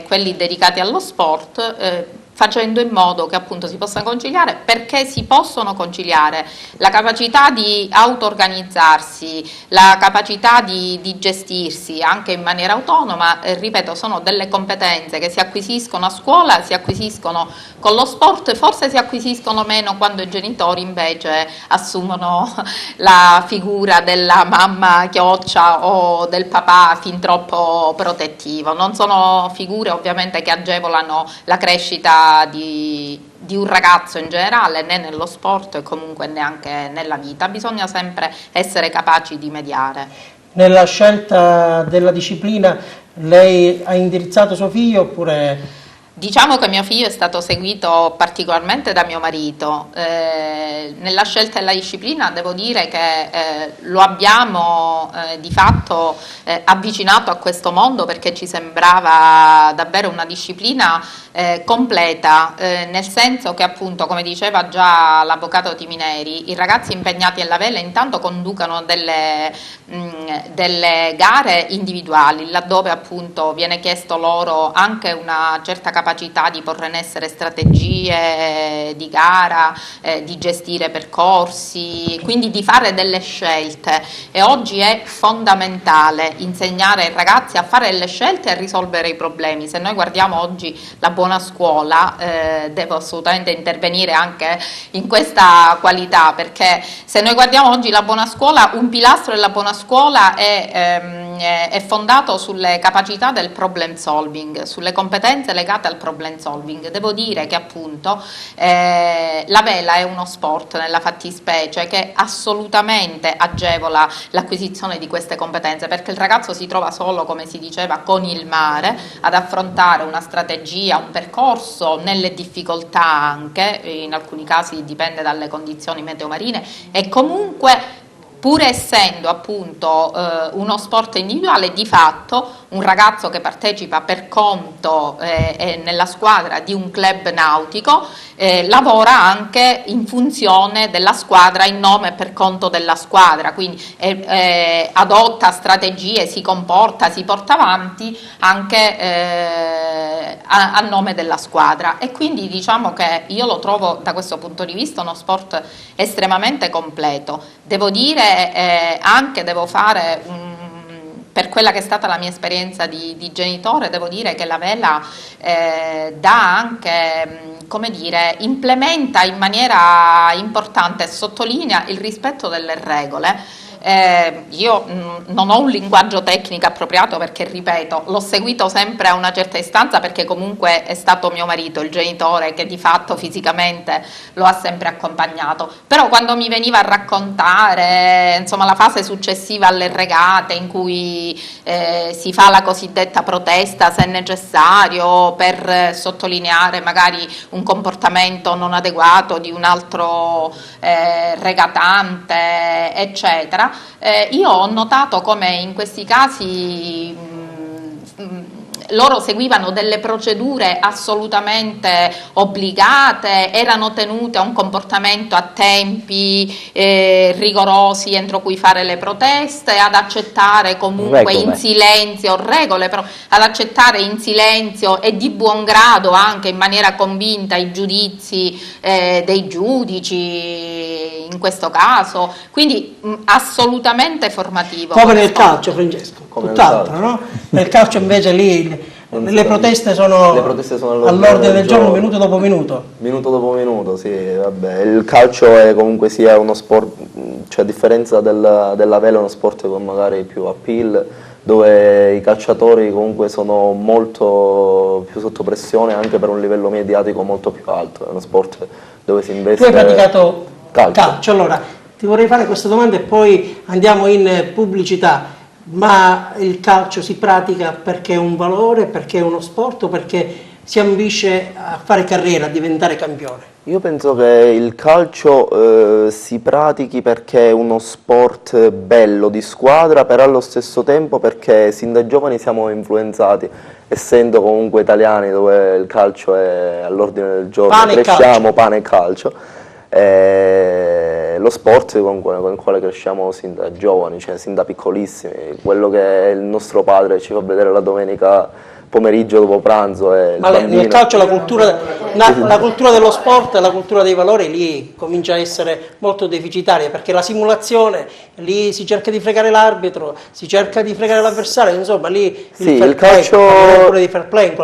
[SPEAKER 5] quelli dedicati allo sport, facendo in modo che appunto si possano conciliare, perché si possono conciliare la capacità di auto-organizzarsi, la capacità di gestirsi anche in maniera autonoma, ripeto, sono delle competenze che si acquisiscono a scuola, si acquisiscono con lo sport, forse si acquisiscono meno quando i genitori invece assumono la figura della mamma chioccia o del papà fin troppo protettivo. Non sono figure ovviamente che agevolano la crescita di un ragazzo in generale, né nello sport e comunque neanche nella vita. Bisogna sempre essere capaci di mediare.
[SPEAKER 1] Nella scelta della disciplina lei ha indirizzato suo figlio oppure...
[SPEAKER 5] Diciamo che mio figlio è stato seguito particolarmente da mio marito. Nella scelta della disciplina devo dire che lo abbiamo di fatto avvicinato a questo mondo, perché ci sembrava davvero una disciplina completa, nel senso che appunto, come diceva già l'avvocato Timineri, i ragazzi impegnati alla vela intanto conducano delle gare individuali, laddove appunto viene chiesto loro anche una certa capacità di porre in essere strategie di gara, di gestire percorsi, quindi di fare delle scelte. E oggi è fondamentale insegnare ai ragazzi a fare delle scelte e a risolvere i problemi. Se noi guardiamo oggi la buona scuola, devo assolutamente intervenire anche in questa qualità, perché se noi guardiamo oggi la buona scuola, un pilastro della buona scuola è fondato sulle capacità del problem solving, sulle competenze legate al problem solving. Devo dire che appunto la vela è uno sport nella fattispecie che assolutamente agevola l'acquisizione di queste competenze, perché il ragazzo si trova solo, come si diceva, con il mare ad affrontare una strategia, un percorso nelle difficoltà, anche in alcuni casi dipende dalle condizioni meteomarine, e comunque pur essendo appunto uno sport individuale, di fatto un ragazzo che partecipa per conto nella squadra di un club nautico lavora anche in funzione della squadra, in nome e per conto della squadra, quindi adotta strategie, si comporta, si porta avanti anche a nome della squadra. E quindi diciamo che io lo trovo da questo punto di vista uno sport estremamente completo. Devo dire anche, devo fare per quella che è stata la mia esperienza di genitore, devo dire che la vela dà anche, come dire, implementa in maniera importante e sottolinea il rispetto delle regole. Io non ho un linguaggio tecnico appropriato, perché ripeto, l'ho seguito sempre a una certa distanza, perché comunque è stato mio marito il genitore che di fatto fisicamente lo ha sempre accompagnato. Però quando mi veniva a raccontare insomma la fase successiva alle regate, in cui si fa la cosiddetta protesta se necessario per sottolineare magari un comportamento non adeguato di un altro regatante, eccetera, io ho notato come in questi casi loro seguivano delle procedure assolutamente obbligate, erano tenute a un comportamento a tempi rigorosi entro cui fare le proteste, ad accettare comunque in silenzio regole, però ad accettare in silenzio e di buon grado, anche in maniera convinta, i giudizi dei giudici in questo caso, quindi assolutamente formativo.
[SPEAKER 1] Come nel calcio, Francesco, tutt'altro, no? Nel calcio invece lì le proteste sono all'ordine del giorno, minuto dopo minuto.
[SPEAKER 6] Minuto dopo minuto, sì, vabbè. Il calcio è comunque sia uno sport, cioè a differenza della vela, è uno sport con magari più appeal, dove i calciatori comunque sono molto più sotto pressione, anche per un livello mediatico molto più alto. È uno sport dove si investe...
[SPEAKER 1] Tu hai praticato calcio, allora ti vorrei fare questa domanda e poi andiamo in pubblicità. Ma il calcio si pratica perché è un valore, perché è uno sport, o perché si ambisce a fare carriera, a diventare campione?
[SPEAKER 6] Io penso che il calcio si pratichi perché è uno sport bello, di squadra, però allo stesso tempo perché sin da giovani siamo influenzati, essendo comunque italiani dove il calcio è all'ordine del giorno, cresciamo pane e calcio. Lo sport con il quale cresciamo sin da giovani, cioè sin da piccolissimi, quello che il nostro padre ci fa vedere la domenica pomeriggio dopo pranzo. E
[SPEAKER 1] Ma nel calcio la cultura dello sport, la cultura dei valori lì comincia a essere molto deficitaria, perché la simulazione, lì si cerca di fregare l'arbitro, si cerca di fregare l'avversario, insomma lì
[SPEAKER 6] sì,
[SPEAKER 1] il
[SPEAKER 6] calcio...
[SPEAKER 1] pure di fair play,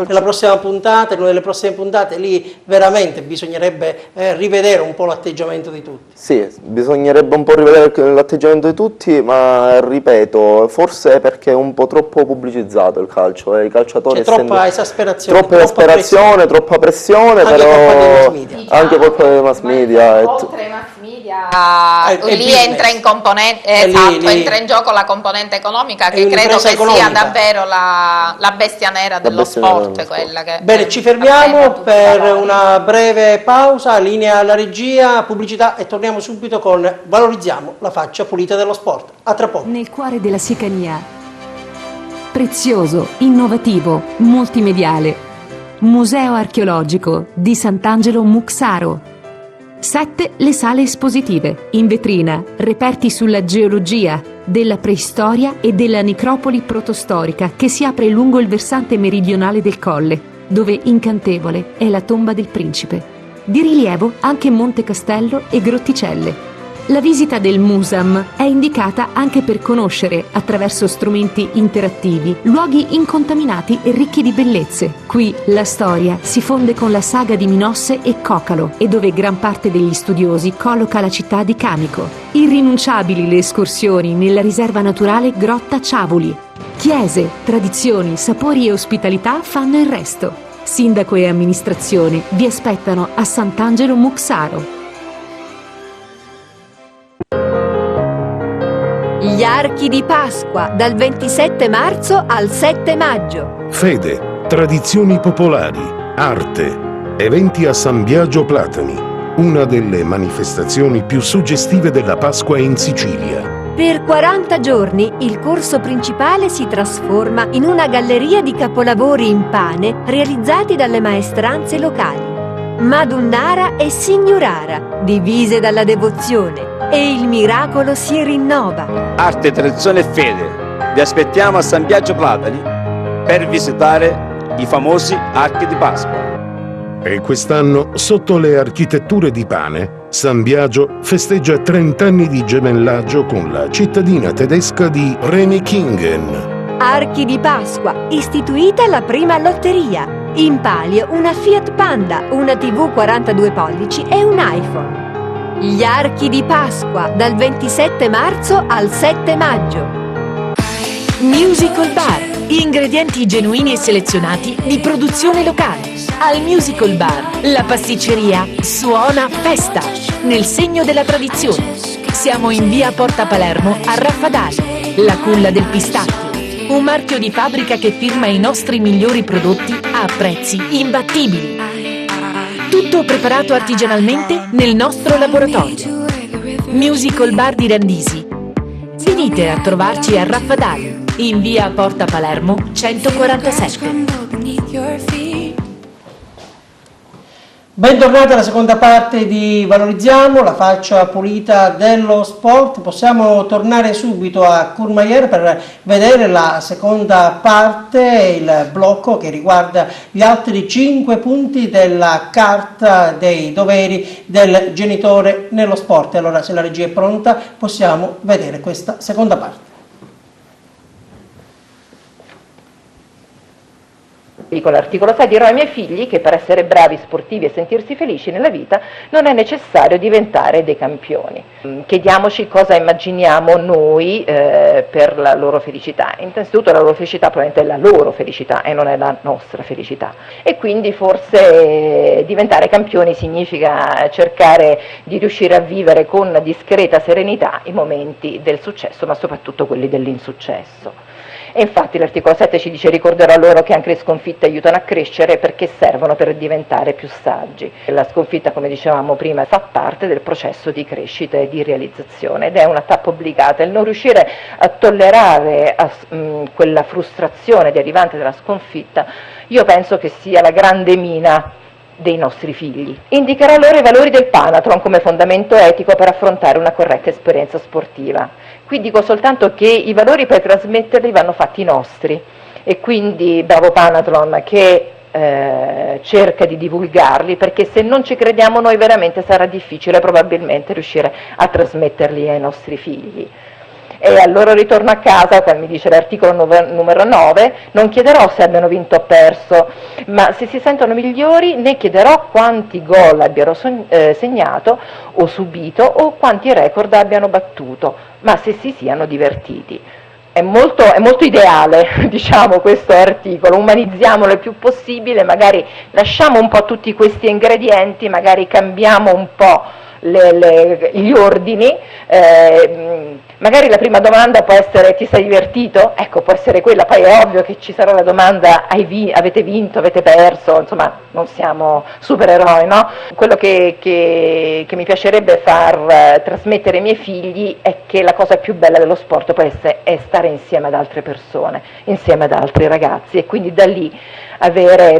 [SPEAKER 1] nella prossima puntata, in una delle prossime puntate, lì veramente bisognerebbe rivedere un po' l'atteggiamento di tutti.
[SPEAKER 6] Sì, bisognerebbe un po' rivedere l'atteggiamento di tutti, ma ripeto, forse è perché è un po' troppo pubblicizzato il calcio, i calciatori...
[SPEAKER 1] C'è troppa esasperazione,
[SPEAKER 6] troppa pressione,
[SPEAKER 1] anche
[SPEAKER 6] però anche colpa dei mass media.
[SPEAKER 5] Oltre ai mass media, lì entra in componente, entra in gioco la componente economica, che credo che sia davvero la bestia nera dello sport. Quella che
[SPEAKER 1] bene, ci fermiamo per una breve pausa, linea alla regia, pubblicità, e torniamo subito con Valorizziamo la faccia pulita dello sport. A tra poco.
[SPEAKER 11] Nel cuore della Sicania, prezioso, innovativo, multimediale, Museo archeologico di Sant'Angelo Muxaro. 7 le sale espositive, in vetrina reperti sulla geologia, della preistoria e della necropoli protostorica che si apre lungo il versante meridionale del colle, dove incantevole è la tomba del principe. Di rilievo anche Monte Castello e Grotticelle. La visita del Musam è indicata anche per conoscere, attraverso strumenti interattivi, luoghi incontaminati e ricchi di bellezze. Qui la storia si fonde con la saga di Minosse e Cocalo, e dove gran parte degli studiosi colloca la città di Camico. Irrinunciabili le escursioni nella riserva naturale Grotta Ciavoli. Chiese, tradizioni, sapori e ospitalità fanno il resto. Sindaco e amministrazione vi aspettano a Sant'Angelo Muxaro.
[SPEAKER 12] Gli archi di Pasqua, dal 27 marzo al 7 maggio.
[SPEAKER 13] Fede, tradizioni popolari, arte, eventi a San Biagio Platani, una delle manifestazioni più suggestive della Pasqua in Sicilia.
[SPEAKER 12] Per 40 giorni il corso principale si trasforma in una galleria di capolavori in pane realizzati dalle maestranze locali. Madunnara e Signorara, divise dalla devozione, e il miracolo si rinnova.
[SPEAKER 14] Arte, tradizione e fede. Vi aspettiamo a San Biagio Platani per visitare i famosi archi di Pasqua.
[SPEAKER 13] E quest'anno, sotto le architetture di pane, San Biagio festeggia 30 anni di gemellaggio con la cittadina tedesca di Remikingen.
[SPEAKER 12] Archi di Pasqua, istituita la prima lotteria. In palio una Fiat Panda, una TV 42 pollici e un iPhone. Gli archi di Pasqua, dal 27 marzo al 7 maggio.
[SPEAKER 15] Musical Bar, ingredienti genuini e selezionati di produzione locale. Al Musical Bar, la pasticceria suona festa, nel segno della tradizione. Siamo in via Porta Palermo a Raffadali, la culla del pistacchio. Un marchio di fabbrica che firma i nostri migliori prodotti a prezzi imbattibili. Tutto preparato artigianalmente nel nostro laboratorio. Musical Bar di Randisi. Venite a trovarci a Raffadali, in via Porta Palermo 147.
[SPEAKER 1] Bentornati alla seconda parte di Valorizziamo la faccia pulita dello sport. Possiamo tornare subito a Courmayeur per vedere la seconda parte, il blocco che riguarda gli altri 5 punti della carta dei doveri del genitore nello sport. Allora, se la regia è pronta, possiamo vedere questa seconda parte.
[SPEAKER 7] Con l'articolo 6 dirò ai miei figli che per essere bravi, sportivi e sentirsi felici nella vita non è necessario diventare dei campioni. Chiediamoci cosa immaginiamo noi per la loro felicità. Innanzitutto la loro felicità probabilmente è la loro felicità e non è la nostra felicità. E quindi forse diventare campioni significa cercare di riuscire a vivere con discreta serenità i momenti del successo, ma soprattutto quelli dell'insuccesso. E infatti l'articolo 7 ci dice: ricorderò loro che anche le sconfitte aiutano a crescere perché servono per diventare più saggi. La sconfitta, come dicevamo prima, fa parte del processo di crescita e di realizzazione ed è una tappa obbligata. Il non riuscire a tollerare quella frustrazione derivante dalla sconfitta, io penso che sia la grande mina dei nostri figli. Indicherà loro i valori del Panathlon come fondamento etico per affrontare una corretta esperienza sportiva. Qui dico soltanto che i valori per trasmetterli vanno fatti nostri e quindi bravo Panathlon che cerca di divulgarli, perché se non ci crediamo noi veramente sarà difficile probabilmente riuscire a trasmetterli ai nostri figli. E allora ritorno a casa, mi dice l'articolo numero 9, non chiederò se abbiano vinto o perso, ma se si sentono migliori ne chiederò quanti gol abbiano segnato o subito o quanti record abbiano battuto, ma se si siano divertiti. È molto ideale, diciamo, questo articolo, umanizziamolo il più possibile, magari lasciamo un po' tutti questi ingredienti, magari cambiamo un po' gli ordini, magari la prima domanda può essere ti sei divertito? Ecco, può essere quella, poi è ovvio che ci sarà la domanda avete vinto, avete perso, insomma non siamo supereroi, no? Quello che mi piacerebbe far trasmettere ai miei figli è che la cosa più bella dello sport può essere è stare insieme ad altre persone, insieme ad altri ragazzi, e quindi da lì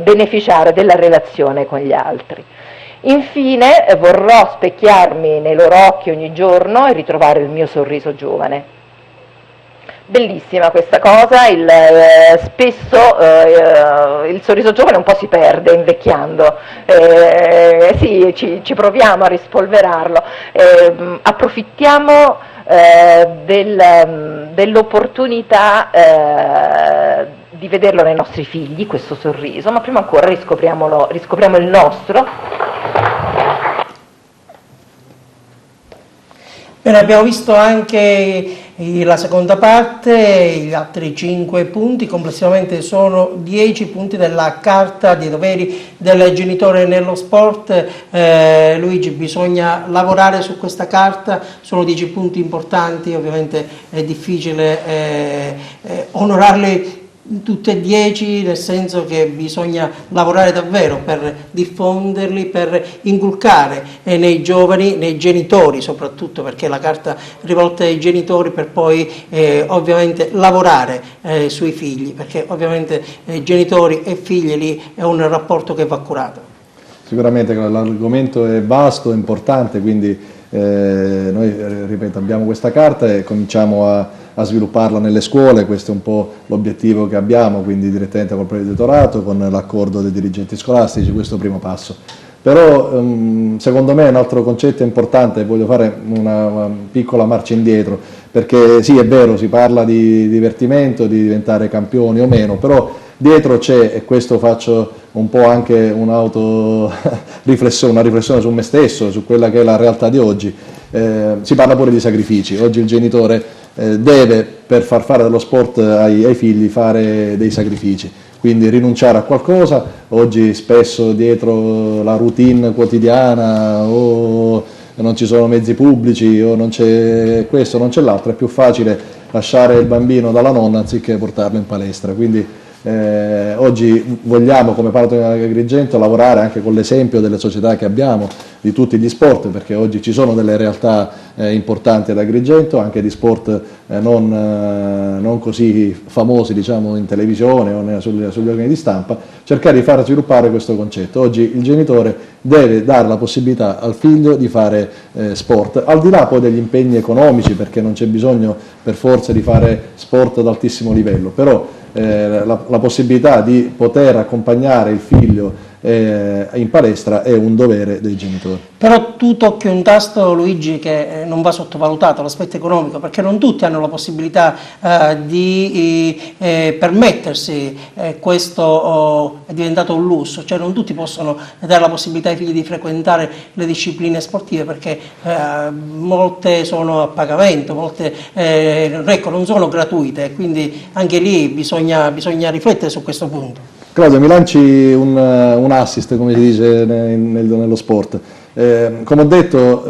[SPEAKER 7] beneficiare della relazione con gli altri. Infine vorrò specchiarmi nei loro occhi ogni giorno e ritrovare il mio sorriso giovane. Bellissima questa cosa, spesso il sorriso giovane un po' si perde invecchiando, sì, ci proviamo a rispolverarlo, approfittiamo dell'opportunità di vederlo nei nostri figli, questo sorriso, ma prima ancora riscopriamo il nostro.
[SPEAKER 1] Bene, abbiamo visto anche la seconda parte, gli altri 5 punti, complessivamente sono 10 punti della carta dei doveri del genitore nello sport. Luigi, bisogna lavorare su questa carta, sono 10 punti importanti, ovviamente è difficile onorarli tutte e 10, nel senso che bisogna lavorare davvero per diffonderli, per inculcare nei giovani, nei genitori soprattutto, perché la carta è rivolta ai genitori, per poi ovviamente lavorare sui figli, perché ovviamente genitori e figli lì è un rapporto che va curato.
[SPEAKER 2] Sicuramente l'argomento è vasto, è importante, quindi noi, ripeto, abbiamo questa carta e cominciamo a svilupparla nelle scuole. Questo è un po' l'obiettivo che abbiamo, quindi direttamente col provveditorato, con l'accordo dei dirigenti scolastici, questo è il primo passo. Però secondo me un altro concetto importante, voglio fare una piccola marcia indietro, perché sì, è vero, si parla di divertimento, di diventare campioni o meno, però dietro c'è, e questo faccio un po' anche una riflessione su me stesso, su quella che è la realtà di oggi, si parla pure di sacrifici. Oggi il genitore deve, per far fare dello sport ai figli, fare dei sacrifici, quindi rinunciare a qualcosa. Oggi spesso dietro la routine quotidiana o non ci sono mezzi pubblici o non c'è questo, non c'è l'altro, è più facile lasciare il bambino dalla nonna anziché portarlo in palestra. Quindi oggi vogliamo, come Panathlon Agrigento, lavorare anche con l'esempio delle società che abbiamo, di tutti gli sport, perché oggi ci sono delle realtà importanti ad Agrigento, anche di sport non così famosi, diciamo, in televisione o sugli organi di stampa, cercare di far sviluppare questo concetto. Oggi il genitore deve dare la possibilità al figlio di fare sport, al di là poi degli impegni economici, perché non c'è bisogno per forza di fare sport ad altissimo livello, però la possibilità di poter accompagnare il figlio in palestra è un dovere dei genitori.
[SPEAKER 1] Però tu tocchi un tasto, Luigi, che non va sottovalutato, l'aspetto economico, perché non tutti hanno la possibilità di permettersi questo, è diventato un lusso, cioè non tutti possono dare la possibilità ai figli di frequentare le discipline sportive, perché molte sono a pagamento, molte non sono gratuite, quindi anche lì bisogna riflettere su questo punto.
[SPEAKER 2] Claudio, mi lanci un assist, come si dice nello sport. Come ho detto,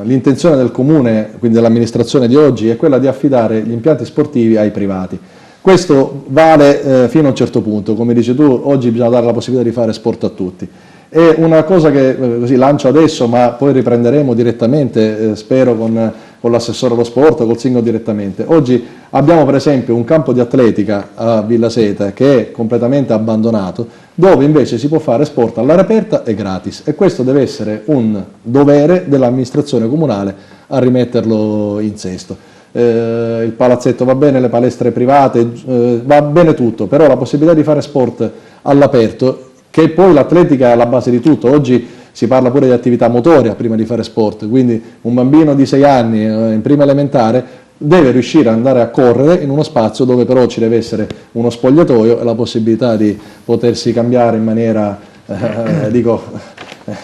[SPEAKER 2] l'intenzione del comune, quindi dell'amministrazione di oggi, è quella di affidare gli impianti sportivi ai privati. Questo vale fino a un certo punto, come dici tu, oggi bisogna dare la possibilità di fare sport a tutti. È una cosa che così lancio adesso, ma poi riprenderemo direttamente, spero con l'assessore allo sport, col sindaco direttamente. Oggi abbiamo per esempio un campo di atletica a Villa Seta che è completamente abbandonato, dove invece si può fare sport all'aria aperta e gratis, e questo deve essere un dovere dell'amministrazione comunale a rimetterlo in sesto. il palazzetto va bene, le palestre private, va bene tutto, però la possibilità di fare sport all'aperto, che poi l'atletica è alla base di tutto. Oggi si parla pure di attività motoria prima di fare sport, quindi un bambino di 6 anni in prima elementare deve riuscire ad andare a correre in uno spazio dove però ci deve essere uno spogliatoio e la possibilità di potersi cambiare in maniera, dico,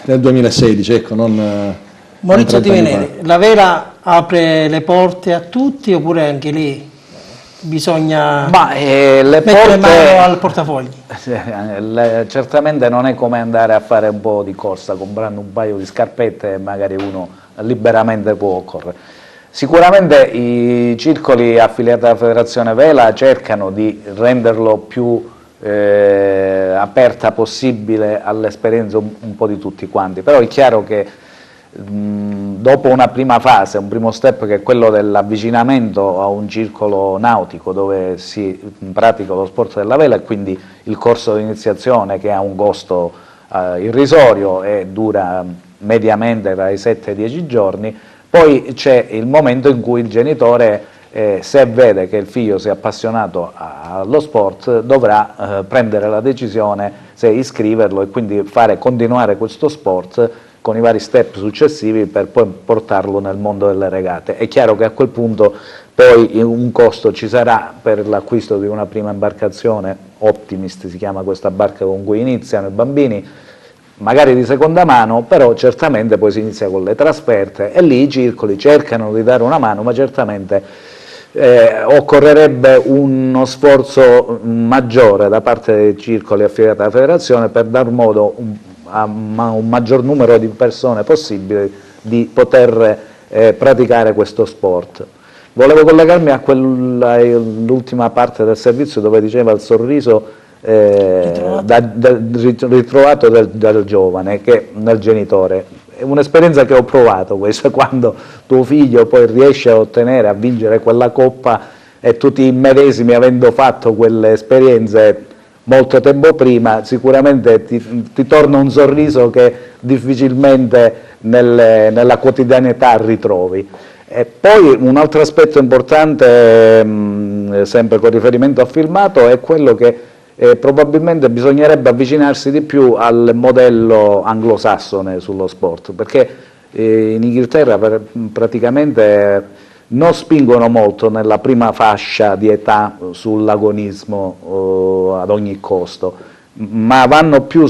[SPEAKER 2] nel 2016, ecco, non...
[SPEAKER 1] Maurizio Tiveneri, la Vela apre le porte a tutti oppure anche lì bisogna mettere mano al portafogli?
[SPEAKER 4] Certamente non è come andare a fare un po' di corsa comprando un paio di scarpette e magari uno liberamente può correre. Sicuramente i circoli affiliati alla Federazione Vela cercano di renderlo più aperta possibile all'esperienza un po' di tutti quanti, però è chiaro che dopo una prima fase, un primo step che è quello dell'avvicinamento a un circolo nautico dove si pratica lo sport della vela e quindi il corso di iniziazione che ha un costo irrisorio e dura mediamente tra i 7 e i 10 giorni, poi c'è il momento in cui il genitore se vede che il figlio si è appassionato allo sport dovrà prendere la decisione se iscriverlo e quindi fare continuare questo sport con i vari step successivi per poi portarlo nel mondo delle regate. È chiaro che a quel punto poi un costo ci sarà per l'acquisto di una prima imbarcazione, Optimist si chiama questa barca con cui iniziano i bambini, magari di seconda mano, però certamente poi si inizia con le trasferte e lì i circoli cercano di dare una mano, ma certamente occorrerebbe uno sforzo maggiore da parte dei circoli affiliati alla federazione per dar modo a un maggior numero di persone possibile di poter praticare questo sport. Volevo collegarmi a l'ultima parte del servizio dove diceva il sorriso ritrovato del giovane, nel genitore. È un'esperienza che ho provato questa, quando tuo figlio poi riesce a ottenere, a vincere quella coppa e tu ti immedesimi avendo fatto quelle esperienze molto tempo prima, sicuramente ti torna un sorriso che difficilmente nella quotidianità ritrovi. E poi un altro aspetto importante, sempre con riferimento al filmato, è quello che probabilmente bisognerebbe avvicinarsi di più al modello anglosassone sullo sport, perché in Inghilterra praticamente non spingono molto nella prima fascia di età sull'agonismo ad ogni costo, ma vanno più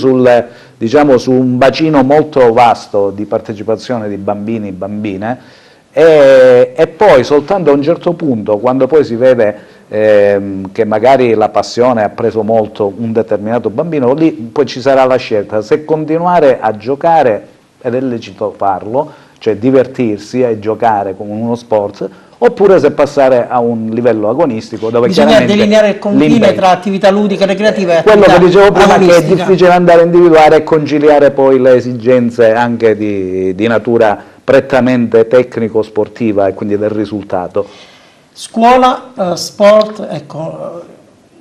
[SPEAKER 4] diciamo, su un bacino molto vasto di partecipazione di bambini e bambine e poi soltanto a un certo punto, quando poi si vede che magari la passione ha preso molto un determinato bambino, lì poi ci sarà la scelta se continuare a giocare, ed è lecito farlo, cioè divertirsi e giocare con uno sport, oppure se passare a un livello agonistico dove
[SPEAKER 1] bisogna delineare il confine tra attività ludica e recreativa e attività
[SPEAKER 4] quello che dicevo prima,
[SPEAKER 1] agonistica.
[SPEAKER 4] che è difficile andare a individuare e conciliare poi le esigenze anche di natura prettamente tecnico-sportiva e quindi del risultato.
[SPEAKER 1] Scuola, sport, ecco,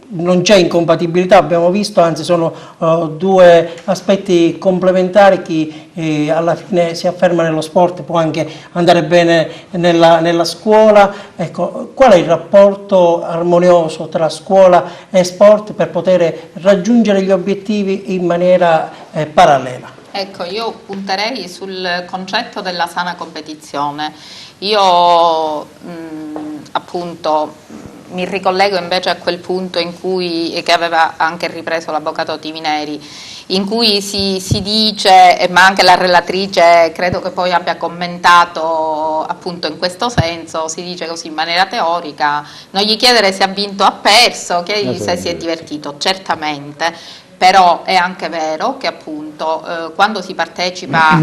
[SPEAKER 1] non c'è incompatibilità, abbiamo visto, anzi sono due aspetti complementari. Chi alla fine si afferma nello sport può anche andare bene nella scuola. Ecco, qual è il rapporto armonioso tra scuola e sport per poter raggiungere gli obiettivi in maniera parallela?
[SPEAKER 5] Ecco, io punterei sul concetto della sana competizione. Io appunto mi ricollego invece a quel punto in cui, che aveva anche ripreso l'avvocato Tiveneri, in cui si dice, ma anche la relatrice credo che poi abbia commentato appunto in questo senso, si dice così in maniera teorica, non gli chiedere se ha vinto o ha perso, chiedere se si è divertito, certamente. Però è anche vero che appunto quando si partecipa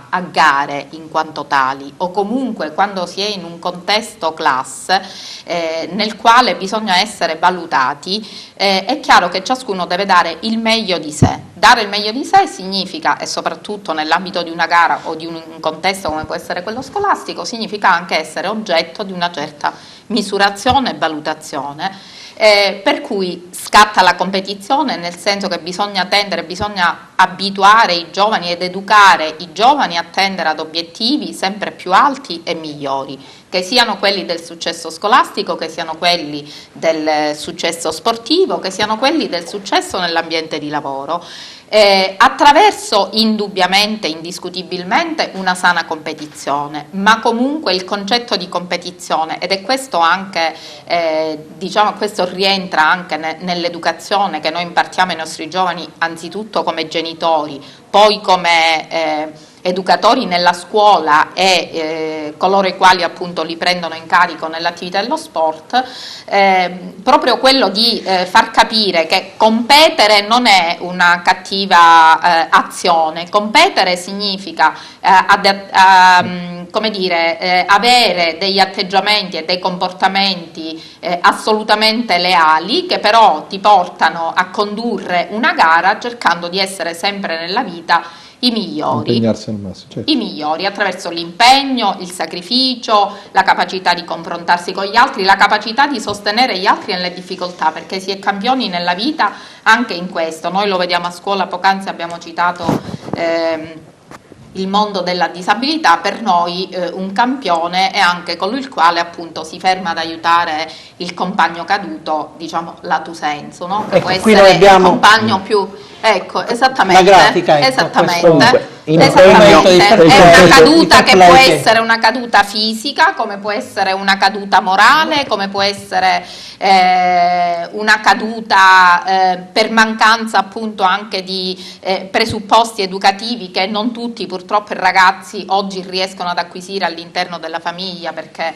[SPEAKER 5] a gare in quanto tali o comunque quando si è in un contesto classe nel quale bisogna essere valutati, è chiaro che ciascuno deve dare il meglio di sé. Dare il meglio di sé significa, e soprattutto nell'ambito di una gara o di un contesto come può essere quello scolastico, significa anche essere oggetto di una certa misurazione e valutazione. Per cui scatta la competizione, nel senso che bisogna abituare i giovani ed educare i giovani a tendere ad obiettivi sempre più alti e migliori, che siano quelli del successo scolastico, che siano quelli del successo sportivo, che siano quelli del successo nell'ambiente di lavoro, attraverso indubbiamente, indiscutibilmente una sana competizione, ma comunque il concetto di competizione, ed è questo anche, diciamo, questo rientra anche nell'educazione che noi impartiamo ai nostri giovani, anzitutto come genitori, poi come educatori nella scuola e coloro i quali appunto li prendono in carico nell'attività dello sport, proprio quello di far capire che competere non è una cattiva azione. Competere significa come dire, avere degli atteggiamenti e dei comportamenti assolutamente leali, che però ti portano a condurre una gara cercando di essere sempre nella vita i migliori,
[SPEAKER 2] impegnarsi al massimo, certo.
[SPEAKER 5] I migliori attraverso l'impegno, il sacrificio, la capacità di confrontarsi con gli altri, la capacità di sostenere gli altri nelle difficoltà, perché si è campioni nella vita anche in questo. Noi lo vediamo a scuola, poc'anzi abbiamo citato il mondo della disabilità. Per noi un campione è anche colui il quale appunto si ferma ad aiutare il compagno caduto, diciamo lato senso, no? Che
[SPEAKER 1] ecco,
[SPEAKER 5] può
[SPEAKER 1] qui
[SPEAKER 5] essere
[SPEAKER 1] noi abbiamo
[SPEAKER 5] il compagno più, ecco, esattamente,
[SPEAKER 1] la grafica, ecco,
[SPEAKER 5] esattamente.
[SPEAKER 1] Esattamente.
[SPEAKER 5] È una caduta che può essere una caduta fisica, come può essere una caduta morale, come può essere una caduta per mancanza appunto anche di presupposti educativi che non tutti purtroppo i ragazzi oggi riescono ad acquisire all'interno della famiglia, perché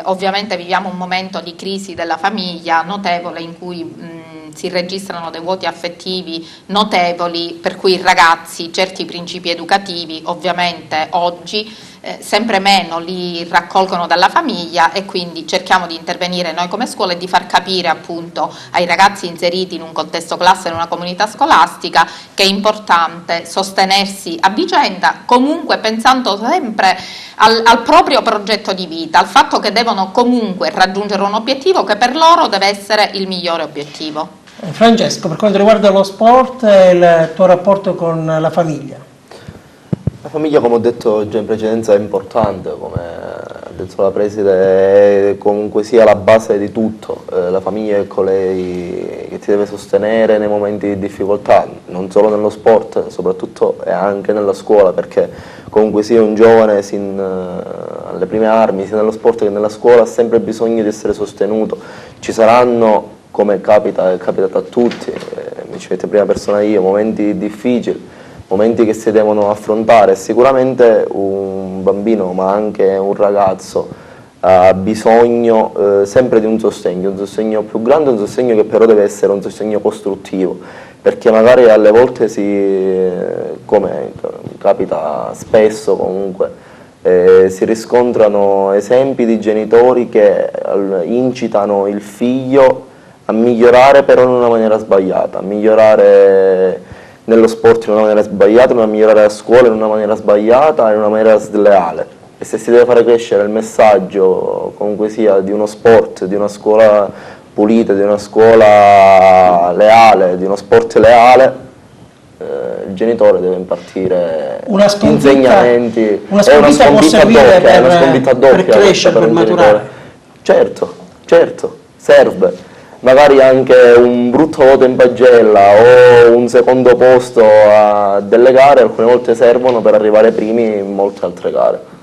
[SPEAKER 5] ovviamente viviamo un momento di crisi della famiglia notevole, in cui si registrano dei vuoti affettivi notevoli, per cui i ragazzi certi principi educativi ovviamente oggi sempre meno li raccolgono dalla famiglia, e quindi cerchiamo di intervenire noi come scuola e di far capire appunto ai ragazzi inseriti in un contesto classe, in una comunità scolastica, che è importante sostenersi a vicenda, comunque pensando sempre al proprio progetto di vita, al fatto che devono comunque raggiungere un obiettivo che per loro deve essere il migliore obiettivo.
[SPEAKER 1] Francesco, per quanto riguarda lo sport e il tuo rapporto con la famiglia?
[SPEAKER 6] La famiglia, come ho detto già in precedenza, è importante, come ha detto la preside, è comunque sia la base di tutto. La famiglia è colei che ti deve sostenere nei momenti di difficoltà, non solo nello sport, soprattutto e anche nella scuola, perché comunque sia un giovane alle prime armi, sia nello sport che nella scuola, ha sempre bisogno di essere sostenuto. Ci saranno, come è capitato a tutti, mi ci mette prima persona io, momenti difficili, momenti che si devono affrontare. Sicuramente un bambino, ma anche un ragazzo, ha bisogno sempre di un sostegno più grande, un sostegno che però deve essere un sostegno costruttivo, perché magari alle volte come capita spesso comunque, si riscontrano esempi di genitori che incitano il figlio a migliorare, però in una maniera sbagliata, a migliorare nello sport in una maniera sbagliata, a migliorare a scuola in una maniera sbagliata, in una maniera sleale. E se si deve fare crescere il messaggio comunque sia di uno sport, di una scuola pulita, di una scuola leale, di uno sport leale, il genitore deve impartire insegnamenti. È una sconfitta doppia
[SPEAKER 1] per crescere, per maturare.
[SPEAKER 6] Certo, serve. Magari anche un brutto voto in pagella o un secondo posto a delle gare alcune volte servono per arrivare primi in molte altre gare.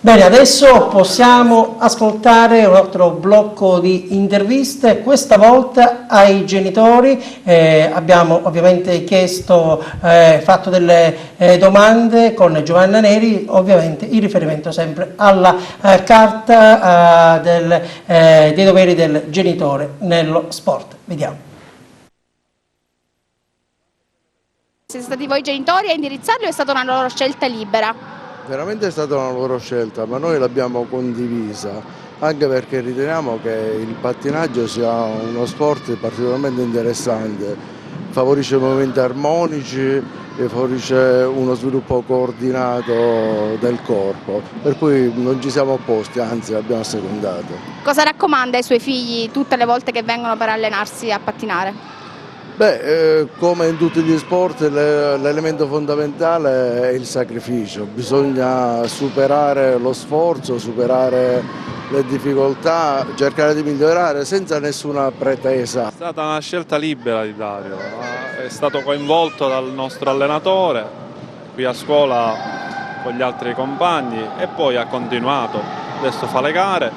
[SPEAKER 1] Bene, adesso possiamo ascoltare un altro blocco di interviste, questa volta ai genitori. Abbiamo ovviamente fatto delle domande con Giovanna Neri, ovviamente in riferimento sempre alla carta dei doveri del genitore nello sport. Vediamo.
[SPEAKER 8] Siete stati voi genitori a indirizzarli o è stata una loro scelta libera?
[SPEAKER 16] Veramente è stata una loro scelta, ma noi l'abbiamo condivisa, anche perché riteniamo che il pattinaggio sia uno sport particolarmente interessante, favorisce movimenti armonici e favorisce uno sviluppo coordinato del corpo, per cui non ci siamo opposti, anzi l'abbiamo assecondato.
[SPEAKER 8] Cosa raccomanda ai suoi figli tutte le volte che vengono per allenarsi a pattinare?
[SPEAKER 16] Come in tutti gli sport l'elemento fondamentale è il sacrificio, bisogna superare lo sforzo, superare le difficoltà, cercare di migliorare senza nessuna pretesa.
[SPEAKER 17] È stata una scelta libera di Dario, è stato coinvolto dal nostro allenatore qui a scuola con gli altri compagni e poi ha continuato, adesso fa le gare,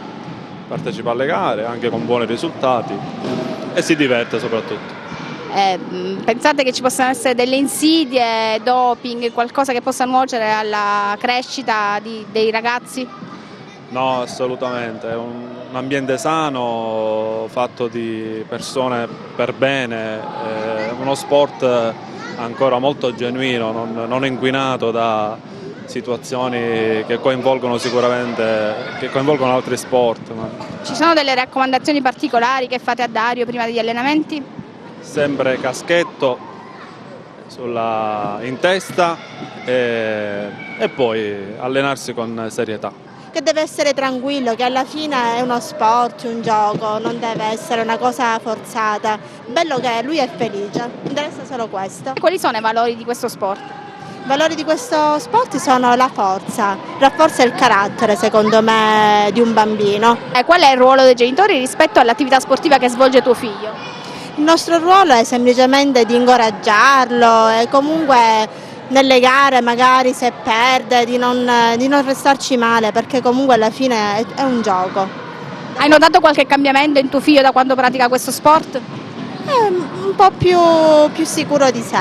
[SPEAKER 17] partecipa alle gare anche con buoni risultati e si diverte soprattutto.
[SPEAKER 8] Pensate che ci possano essere delle insidie, doping, qualcosa che possa nuocere alla crescita dei ragazzi?
[SPEAKER 17] No, assolutamente, è un ambiente sano, fatto di persone per bene, uno sport ancora molto genuino, non inquinato da situazioni che coinvolgono altri sport.
[SPEAKER 8] Ci sono delle raccomandazioni particolari che fate a Dario prima degli allenamenti?
[SPEAKER 17] Sempre caschetto in testa e poi allenarsi con serietà.
[SPEAKER 18] Che deve essere tranquillo, che alla fine è uno sport, un gioco, non deve essere una cosa forzata. Bello che lui è felice, interessa solo questo.
[SPEAKER 8] Quali sono i valori di questo sport?
[SPEAKER 18] I valori di questo sport sono la forza, rafforza il carattere secondo me di un bambino.
[SPEAKER 8] E qual è il ruolo dei genitori rispetto all'attività sportiva che svolge tuo figlio?
[SPEAKER 18] Il nostro ruolo è semplicemente di incoraggiarlo e comunque nelle gare magari se perde di non restarci male, perché comunque alla fine è un gioco.
[SPEAKER 8] Hai notato qualche cambiamento in tuo figlio da quando pratica questo sport?
[SPEAKER 18] È un po' più sicuro di sé.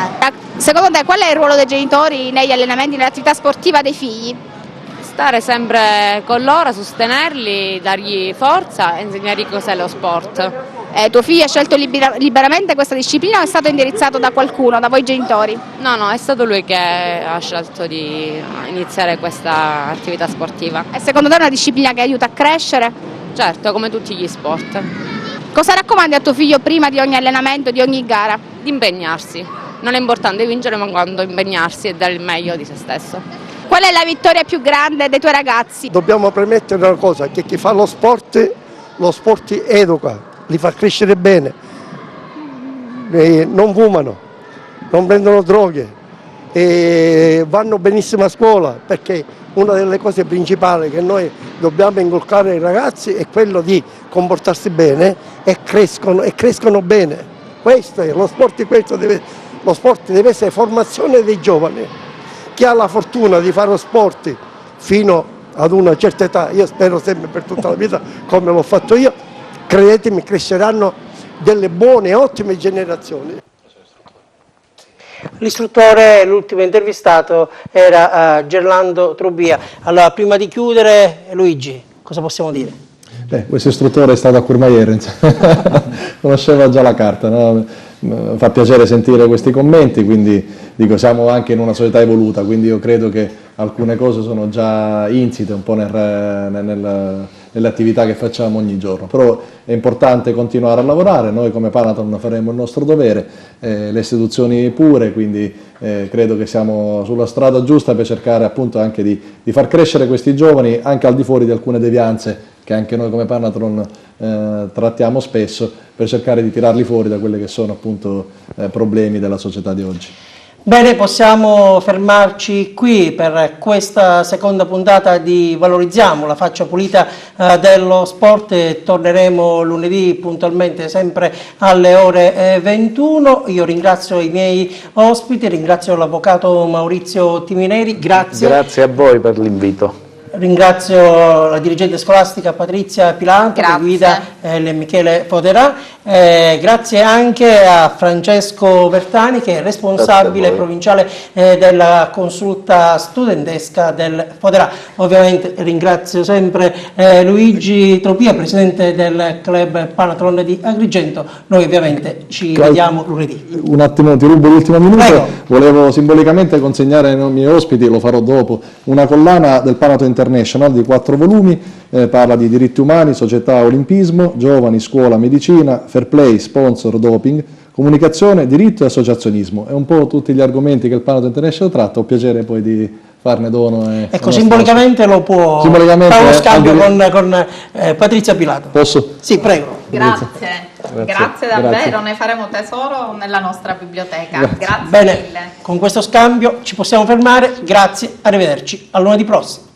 [SPEAKER 8] Secondo te qual è il ruolo dei genitori negli allenamenti, nell'attività sportiva dei figli?
[SPEAKER 19] Stare sempre con loro, sostenerli, dargli forza e insegnargli cos'è lo sport.
[SPEAKER 8] Tuo figlio ha scelto liberamente questa disciplina o è stato indirizzato da qualcuno, da voi genitori?
[SPEAKER 19] No, è stato lui che ha scelto di iniziare questa attività sportiva.
[SPEAKER 8] E secondo te è una disciplina che aiuta a crescere?
[SPEAKER 19] Certo, come tutti gli sport.
[SPEAKER 8] Cosa raccomandi a tuo figlio prima di ogni allenamento, di ogni gara?
[SPEAKER 19] Di impegnarsi. Non è importante vincere, ma quando impegnarsi e dare il meglio di se stesso.
[SPEAKER 8] Qual è la vittoria più grande dei tuoi ragazzi?
[SPEAKER 20] Dobbiamo premettere una cosa, che chi fa lo sport educa, li fa crescere bene, non fumano, non prendono droghe, vanno benissimo a scuola, perché una delle cose principali che noi dobbiamo inculcare ai ragazzi è quello di comportarsi bene e crescono bene. Questo è lo sport, lo sport deve essere formazione dei giovani. Chi ha la fortuna di fare lo sport fino ad una certa età, io spero sempre per tutta la vita come l'ho fatto io, credetemi, cresceranno delle buone e ottime generazioni.
[SPEAKER 1] L'istruttore, l'ultimo intervistato, era Gerlando Trubia. Allora, prima di chiudere, Luigi, cosa possiamo dire?
[SPEAKER 2] Questo istruttore è stato a Courmayeur, conosceva già la carta, no? Fa piacere sentire questi commenti, quindi dico, siamo anche in una società evoluta, quindi io credo che alcune cose sono già insite un po' nelle attività che facciamo ogni giorno, però è importante continuare a lavorare, noi come Panathlon faremo il nostro dovere, le istituzioni pure, quindi credo che siamo sulla strada giusta per cercare appunto anche di far crescere questi giovani anche al di fuori di alcune devianze che anche noi come Panathlon trattiamo spesso, per cercare di tirarli fuori da quelli che sono appunto problemi della società di oggi.
[SPEAKER 1] Bene, possiamo fermarci qui per questa seconda puntata di Valorizziamo, la faccia pulita dello sport. Torneremo lunedì puntualmente sempre alle ore 21. Io ringrazio i miei ospiti, ringrazio l'avvocato Maurizio Timineri, grazie.
[SPEAKER 4] Grazie a voi per l'invito.
[SPEAKER 1] Ringrazio la dirigente scolastica Patrizia Pilanto, che guida Michele Foderà. Grazie anche a Francesco Bertani, che è responsabile provinciale della consulta studentesca del Foderà. Ovviamente ringrazio sempre Luigi Tropia, presidente del club Panathlon di Agrigento. Noi ovviamente ci vediamo lunedì.
[SPEAKER 2] Un attimo, ti rubo l'ultimo minuto. Prego. Volevo simbolicamente consegnare ai miei ospiti, lo farò dopo, una collana del Panathlon International di 4 volumi, parla di diritti umani, società, olimpismo, giovani, scuola, medicina, fair play, sponsor, doping, comunicazione, diritto e associazionismo. È un po' tutti gli argomenti che il Panathlon International tratta, ho piacere poi di farne dono.
[SPEAKER 1] Ecco, simbolicamente lo può fare uno scambio con Patrizia Pilato.
[SPEAKER 2] Posso?
[SPEAKER 1] Sì, prego.
[SPEAKER 5] Grazie. Grazie davvero, ne faremo tesoro nella nostra biblioteca. Grazie
[SPEAKER 1] Bene,
[SPEAKER 5] mille.
[SPEAKER 1] con questo scambio ci possiamo fermare, grazie, arrivederci, a lunedì prossimo.